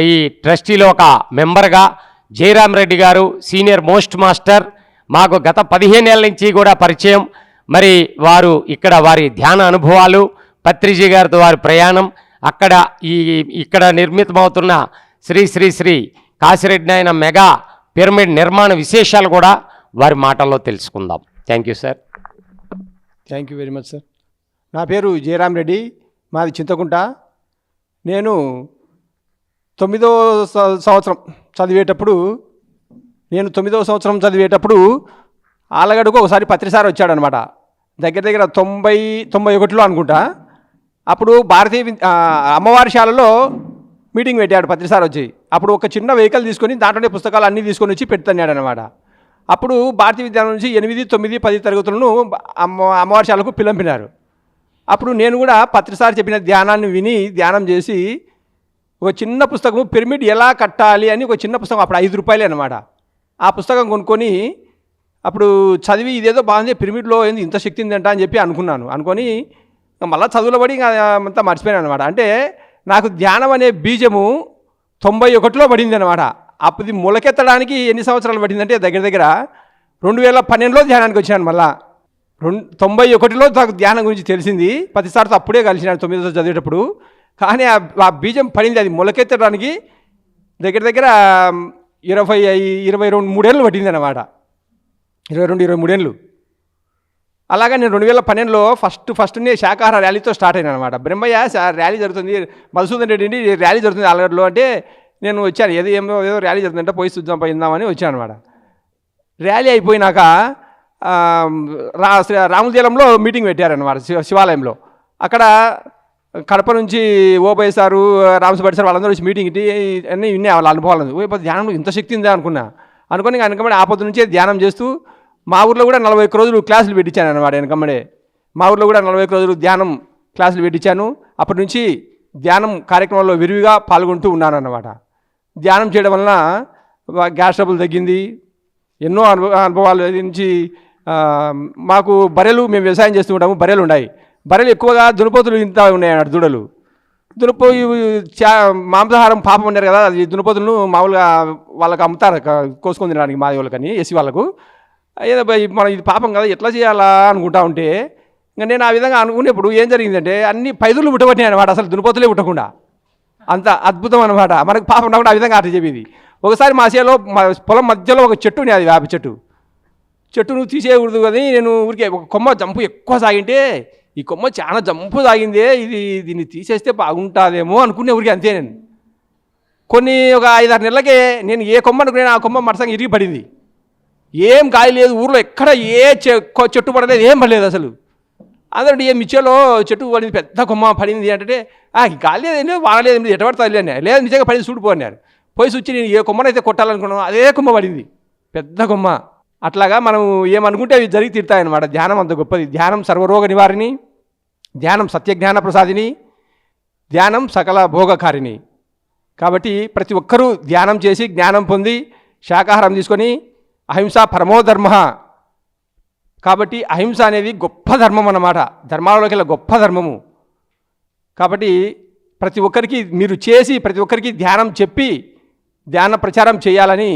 ఈ ట్రస్టీలో ఒక మెంబర్గా జయరామ్ రెడ్డి గారు సీనియర్ మోస్ట్ మాస్టర్, మాకు గత 15 ఏళ్ళ నుంచి కూడా పరిచయం. మరి వారు ఇక్కడ వారి ధ్యాన అనుభవాలు, పత్రిజీ గారితో వారి ప్రయాణం, అక్కడ ఇక్కడ నిర్మితమవుతున్న శ్రీ శ్రీ శ్రీ కాశిరెడ్డి నాయన మెగా పిరమిడ్ నిర్మాణ విశేషాలు కూడా వారి మాటల్లో తెలుసుకుందాం. Thank you sir. Thank you very much sir. నా పేరు జయరామ్ రెడ్డి, మాది చింతకుంట. నేను 9వ సంవత్సరం చదివేటప్పుడు నేను 9వ సంవత్సరం చదివేటప్పుడు ఆలగడ్డకు ఒకసారి పత్రిసారి వచ్చాడనమాట. దగ్గర దగ్గర 91లో అనుకుంటా. అప్పుడు అమ్మవారి శాలలో మీటింగ్ పెట్టాడు పత్రిసారి వచ్చి. అప్పుడు ఒక చిన్న వెహికల్ తీసుకొని దాంట్లోనే పుస్తకాలు అన్నీ తీసుకొని వచ్చి పెడుతున్నాడు అనమాట. అప్పుడు భారతీయ విద్యాలయం నుంచి 8, 9, 10 తరగతులను అమ్మవారి శాలకు పిలంపినారు. అప్పుడు నేను కూడా పత్రిసారి చెప్పిన ధ్యానాన్ని విని ధ్యానం చేసి ఒక చిన్న పుస్తకం పిరమిడ్ ఎలా కట్టాలి అని ఒక చిన్న పుస్తకం, అప్పుడు 5 రూపాయలే అనమాట. ఆ పుస్తకం కొనుక్కొని అప్పుడు చదివి ఇదేదో బాగుంది, పిరమిడ్లో ఏంది ఇంత శక్తి ఉందంట అని చెప్పి అనుకొని మళ్ళీ చదువులో పడి అంతా మర్చిపోయాను అనమాట. అంటే నాకు ధ్యానం అనే బీజము 91లో పడింది అనమాట. అప్పుడు మొలకెత్తడానికి ఎన్ని సంవత్సరాలు పడిందంటే దగ్గర దగ్గర 2012లో ధ్యానానికి వచ్చాను. మళ్ళా 91లో నాకు ధ్యానం గురించి తెలిసింది. ప్రతిసారితో అప్పుడే కలిసినాను 9వ చదివేటప్పుడు. కానీ ఆ బీజం పడింది, అది మొలకెత్తడానికి దగ్గర దగ్గర 23 ఏళ్ళు పట్టింది అనమాట. 23 ఏళ్ళు. అలాగా నేను 2012లో ఫస్ట్నే శాకాహార ర్యాలీతో స్టార్ట్ అయినా అనమాట. బ్రహ్మయ్య ర్యాలీ జరుగుతుంది, మధుసూదన్ రెడ్డి ర్యాలీ జరుగుతుంది ఆలగడ్డలో అంటే నేను వచ్చాను. ఏదో ర్యాలీ జరుగుతుందంటే పోయి పోయిందామని వచ్చాను అనమాట. ర్యాలీ అయిపోయినాక రాములదేలంలో మీటింగ్ పెట్టారనమాట, శివాలయంలో. అక్కడ కడప నుంచి ఓబయ్య సారు, రామసుభాటి సార్ వాళ్ళందరూ వచ్చి మీటింగ్ అన్నీ విన్నా వాళ్ళ అనుభవాలు. ధ్యానంలో ఇంత శక్తి ఉందా అనుకుని వెనకబడి ఆపద నుంచే ధ్యానం చేస్తూ మా ఊర్లో కూడా 41 రోజులు క్లాసులు పెట్టించాను అనమాట. వెనకమ్మడే మా ఊర్లో కూడా 41 రోజులు ధ్యానం క్లాసులు పెట్టించాను. అప్పటి నుంచి ధ్యానం కార్యక్రమంలో విరివిగా పాల్గొంటూ ఉన్నాను అన్నమాట. ధ్యానం చేయడం వలన గ్యాస్ ట్రబుల్ తగ్గింది. ఎన్నో అనుభవాల నుంచి మాకు బర్రెలు, మేము వ్యవసాయం చేస్తూ ఉంటాము, బర్రెలు ఉన్నాయి. బర్రెలు ఎక్కువగా దునపోతులు ఇంత ఉన్నాయి అన్నట్టు, దూడలు. మాంసాహారం పాపం ఉన్నారు కదా, అది దునపోతులను మామూలుగా వాళ్ళకి అమ్ముతారు కోసుకొని తినడానికి, మాది వాళ్ళకని ఎస్సీ వాళ్ళకు. ఏదో మనం ఇది పాపం కదా ఎట్లా చేయాలా అనుకుంటా ఉంటే ఇంకా నేను ఆ విధంగా అనుకునేప్పుడు ఏం జరిగిందంటే అన్ని పైదులు పుట్టబట్టినాయి అనమాట. అసలు దునపోతులే పుట్టకుండా, అంత అద్భుతం అనమాట. మనకు పాపం రాకుండా ఆ విధంగా అర్థం చెప్పింది. ఒకసారి మా చేలో పొలం మధ్యలో ఒక చెట్టు అది వేప చెట్టు నువ్వు తీసేయకూడదు కానీ నేను ఊరికే ఒక కొమ్మ జంపు ఎక్కువ సాగింటే ఈ కొమ్మ చాలా జంపు సాగిందే, దీన్ని తీసేస్తే బాగుంటుందేమో అనుకునే ఊరికి, అంతే. నేను ఒక 5-6 నెలలకే నేను ఏ కొమ్మ అనుకునే ఆ కొమ్మ మరసంగా ఇరిగి పడింది. ఏం గాలి లేదు ఊర్లో, ఎక్కడ ఏ చెట్టు పడలేదు, ఏం పడలేదు అసలు. అందరూ ఏ మిచ్చలో చెట్టు పడింది, పెద్ద కొమ్మ పడింది అంటే గాలి లేదు, వానలేదు, ఎట్ట పడుతుంది లేదు, నిజంగా పడింది చూడిపో అన్నారు. పోయి చూచి నేను ఏ కొమ్మనైతే కొట్టాలనుకున్నాను అదే కొమ్మ పడింది, పెద్ద కొమ్మ. అట్లాగా మనం ఏమనుకుంటే అవి జరిగి తీరుతాయన్నమాట. ధ్యానం అంత గొప్పది. ధ్యానం సర్వరోగ నివారిణి, ధ్యానం సత్యజ్ఞాన ప్రసాదిని, ధ్యానం సకల భోగకారిణి. కాబట్టి ప్రతి ఒక్కరూ ధ్యానం చేసి జ్ఞానం పొంది శాకాహారం తీసుకొని అహింస పరమోధర్మ. కాబట్టి అహింస అనేది గొప్ప ధర్మం అన్నమాట, ధర్మాలలోకి గొప్ప ధర్మము. కాబట్టి ప్రతి ఒక్కరికి మీరు చేసి ప్రతి ఒక్కరికి ధ్యానం చెప్పి ధ్యాన ప్రచారం చేయాలని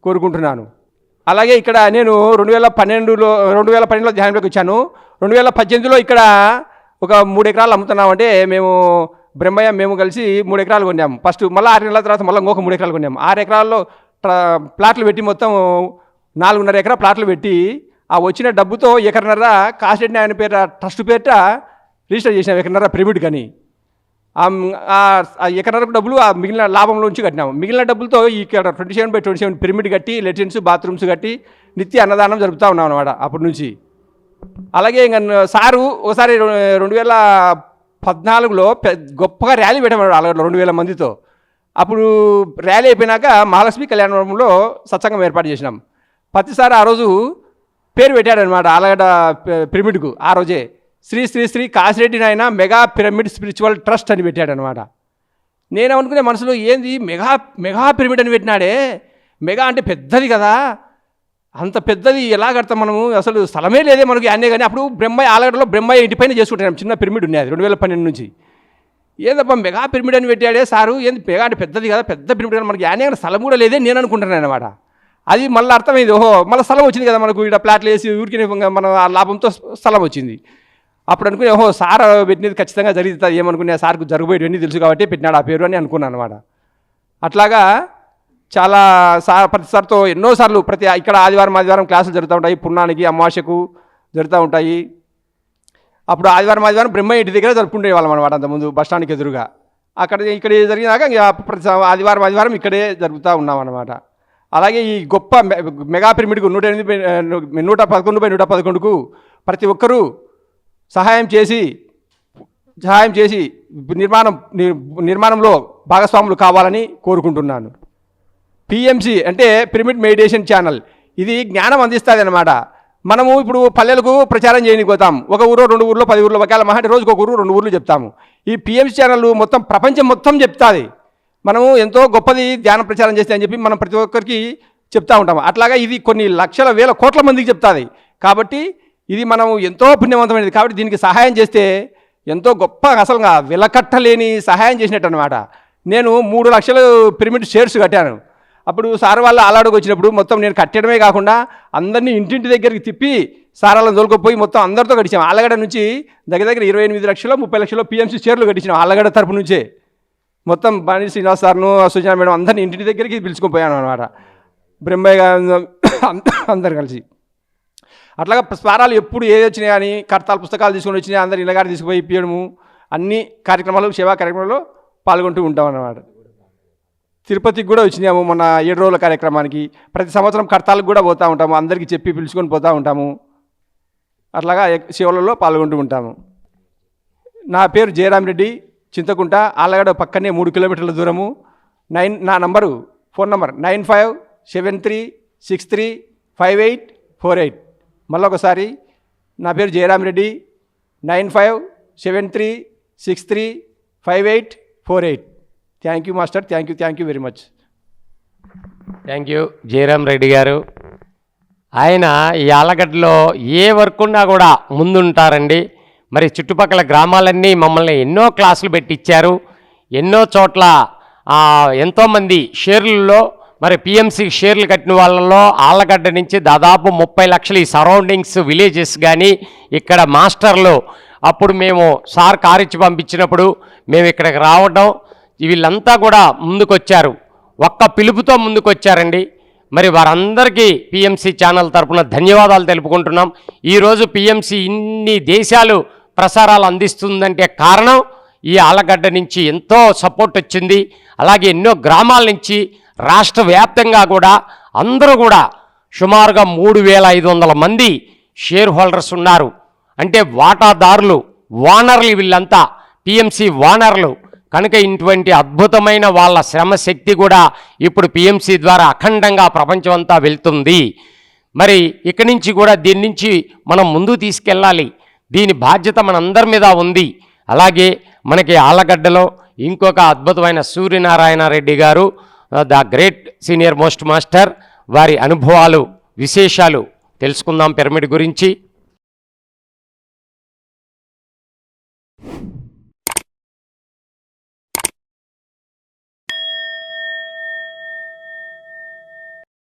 కోరుకుంటున్నాను. అలాగే ఇక్కడ నేను 2012లో ధ్యానంలోకి వచ్చాను. 2018లో ఇక్కడ ఒక 3 ఎకరాలు అమ్ముతున్నామంటే మేము బ్రహ్మయ్య మేము కలిసి 3 ఎకరాలు కొన్నాము. ఫస్ట్ మళ్ళీ 6 నెలల తర్వాత మళ్ళీ ఇంకొక 3 ఎకరాలు కొన్నాము. 6 ఎకరాల్లో ప్లాట్లు పెట్టి మొత్తం 4.5 ఎకరా ప్లాట్లు పెట్టి ఆ వచ్చిన డబ్బుతో 1.5 ఎకరా కాసిరెడ్డి ఆయన పేరు ట్రస్ట్ పేరిట రిజిస్టర్ చేసినాం, 1.5 ఎకరా పిరమిడ్ కానీ. ఆ 1.5 ఎకరా డబ్బులు ఆ మిగిలిన లాభంలోంచి కట్టినాము. మిగిలిన డబ్బులతో ఇక్కడ 27/27 పిరమిడ్ కట్టి లెట్రిన్స్ బాత్రూమ్స్ కట్టి నిత్య అన్నదానం జరుపుతూ ఉన్నాం అన్నమాట అప్పటి నుంచి. అలాగే ఇంకా సారు ఒకసారి 2014లో గొప్పగా ర్యాలీ పెట్టమన్నాడు అలాగే 2000 మందితో. అప్పుడు ర్యాలీ అయిపోయినాక మహాలక్ష్మి కళ్యాణంలో సత్సంగం ఏర్పాటు చేసినాం. ప్రతిసారి ఆ రోజు పేరు పెట్టాడనమాట ఆలగడ్డ పిరమిడ్కు. ఆ రోజే శ్రీ శ్రీ శ్రీ కాసిరెడ్డి నాయన మెగా పిరమిడ్ స్పిరిచువల్ ట్రస్ట్ అని పెట్టాడనమాట. నేనేమనుకునే మనసులో ఏంది మెగా పిరమిడ్ అని పెట్టినాడే, మెగా అంటే పెద్దది కదా, అంత పెద్దది ఎలా కడతాం మనము, అసలు స్థలమే లేదే మనకి అన్నే. కానీ అప్పుడు బ్రహ్మయ్య ఆలగడ్డలో బ్రహ్మయ్య ఇంటిపైన చేసుకుంటాం, చిన్న పిరమిడ్ ఉన్నది 2012 నుంచి. ఏందబ్బా మెగా పిరమిడ్ అని పెట్టాడే సారు, ఏంది మెగా అంటే పెద్దది కదా, పెద్ద పిరమిడ్ కానీ మనకి అనే స్థలం కూడా లేదే నేను అనుకుంటున్నాను అనమాట. అది మళ్ళీ అర్థమైంది, ఓహో మళ్ళీ స్థలం వచ్చింది కదా మనకు, ఇక్కడ ప్లాట్లు వేసి ఊరికి మన ఆ లాభంతో స్థలం వచ్చింది. అప్పుడు అనుకునే ఓహో సార్ పెట్టినది ఖచ్చితంగా జరుగుతుంది ఏమనుకునే, సార్కు జరగబోయేవన్నీ తెలుసు కాబట్టి పెట్టినాడు ఆ పేరు అని అనుకున్నాను అనమాట. అట్లాగా చాలా ప్రతిసారితో ఎన్నోసార్లు ఇక్కడ ఆదివారం క్లాసులు జరుగుతూ ఉంటాయి, పున్నానికి అమావాస్యకు జరుగుతూ ఉంటాయి. అప్పుడు ఆదివారం బ్రహ్మయ్య ఇంటి దగ్గర జరుపుకుంటే వాళ్ళం అనమాట. అంతకుముందు బస్టాండ్కి ఎదురుగా ఇక్కడ జరిగినాక ఇంకా ప్రతి ఆదివారం ఇక్కడే జరుపుతూ ఉన్నాం అన్నమాట. అలాగే ఈ గొప్ప మెగా పిరమిడ్కు 111/111కు ప్రతి ఒక్కరూ సహాయం చేసి నిర్మాణంలో భాగస్వాములు కావాలని కోరుకుంటున్నాను. పిఎంసి అంటే పిరమిడ్ మెడిటేషన్ ఛానల్, ఇది జ్ఞానం అందిస్తుంది అన్నమాట. మనము ఇప్పుడు పల్లెలకు ప్రచారం చేయడానికి పోతాం, ఒక ఊరో 2 ఊర్లో 10 ఊర్లో ఒకవేళ మహా రోజుకు 1 ఊరు 2 ఊర్లు చెప్తాము. ఈ పిఎంసి ఛానల్ మొత్తం ప్రపంచం మొత్తం చెప్తుంది. మనము ఎంతో గొప్పది ధ్యాన ప్రచారం చేస్తే అని చెప్పి మనం ప్రతి ఒక్కరికి చెప్తూ ఉంటాము. అట్లాగా ఇది కొన్ని లక్షల వేల కోట్ల మందికి చెప్తుంది. కాబట్టి ఇది మనం ఎంతో పుణ్యవంతమైనది. కాబట్టి దీనికి సహాయం చేస్తే ఎంతో గొప్ప అసలుగా వెలకట్టలేని సహాయం చేసినట్టు అనమాట. నేను 3 లక్షలు పిరమిడ్ షేర్స్ కట్టాను. అప్పుడు సార్ వాళ్ళ ఆలాడుకు వచ్చినప్పుడు మొత్తం నేను కట్టడమే కాకుండా అందరినీ ఇంటింటి దగ్గరికి తిప్పి సారాలను తోలుకపోయి మొత్తం అందరితో కట్టించాం. ఆలగడ్డ నుంచి దగ్గర 28 లక్షలు 30 లక్షలు పిఎంసి షేర్లు కట్టించాం. ఆలగడ్డ తరపు నుంచే మొత్తం బాణి శ్రీనివాస్ సార్ను సుజనా మేడం అందరినీ ఇంటి దగ్గరికి పిలుచుకొని పోయాను అనమాట. బ్రహ్మయ్య గారు అందరు కలిసి అట్లాగా స్వారాలు ఎప్పుడు ఏది వచ్చినాయి అని కర్తాలు పుస్తకాలు తీసుకొని వచ్చినాయి అందరు ఇళ్ళగారు తీసుకుపోయి ఇప్పించడము అన్ని కార్యక్రమాలు సేవా కార్యక్రమాల్లో పాల్గొంటూ ఉంటాం అన్నమాట. తిరుపతికి కూడా వచ్చినాము మొన్న 7 రోజుల కార్యక్రమానికి. ప్రతి సంవత్సరం కర్తాలకు కూడా పోతూ ఉంటాము, అందరికీ చెప్పి పిలుచుకొని పోతూ ఉంటాము. అట్లాగా సేవలలో పాల్గొంటూ ఉంటాము. నా పేరు జయరామ్ రెడ్డి, చింతకుంట, ఆళ్ళగడ్డ పక్కనే 3 కిలోమీటర్ల దూరము. నా నంబరు ఫోన్ నంబర్ 9573635848. మళ్ళొకసారి నా పేరు Jayaram Reddy, 9573635848. Thank you master, thank you very much. Thank you Jayaram Reddy గారు. ఆయన ఈ ఆలగడ్డలో ఏ వర్క్ ఉన్నా కూడా ముందుంటారండి. మరి చుట్టుపక్కల గ్రామాలన్నీ మమ్మల్ని ఎన్నో క్లాసులు పెట్టించారు. ఎన్నో చోట్ల ఎంతోమంది షేర్లలో మరి పిఎంసి షేర్లు కట్టిన వాళ్ళలో ఆళ్ళగడ్డ నుంచి దాదాపు 30 లక్షలు ఈ సరౌండింగ్స్ విలేజెస్ కానీ ఇక్కడ మాస్టర్లు అప్పుడు మేము సార్ కారిచ్చి పంపించినప్పుడు మేము ఇక్కడికి రావడం వీళ్ళంతా కూడా ముందుకొచ్చారు. ఒక్క పిలుపుతో ముందుకొచ్చారండి. మరి వారందరికీ పిఎంసి ఛానల్ తరపున ధన్యవాదాలు తెలుపుకుంటున్నాం. ఈరోజు పిఎంసి ఇన్ని దేశాలు ప్రసారాలు అందిస్తుందంటే కారణం ఈ ఆళ్ళగడ్డ నుంచి ఎంతో సపోర్ట్ వచ్చింది. అలాగే ఎన్నో గ్రామాల నుంచి రాష్ట్ర వ్యాప్తంగా కూడా అందరూ కూడా సుమారుగా 3500 మంది షేర్ హోల్డర్స్ ఉన్నారు. అంటే వాటాదారులు, ఓనర్లు, వీళ్ళంతా పిఎంసి ఓనర్లు కనుక ఇటువంటి అద్భుతమైన వాళ్ళ శ్రమశక్తి కూడా ఇప్పుడు పిఎంసి ద్వారా అఖండంగా ప్రపంచం అంతా వెళ్తుంది. మరి ఇక్కడి నుంచి కూడా దీని నుంచి మనం ముందుకు తీసుకెళ్ళాలి. దీని బాధ్యత మనందరి మీద ఉంది. అలాగే మనకి ఆళ్ళగడ్డలో ఇంకొక అద్భుతమైన సూర్యనారాయణ రెడ్డి గారు, the great senior most master, వారి అనుభవాలు విశేషాలు తెలుసుకుందాం పిరమిడ్ గురించి.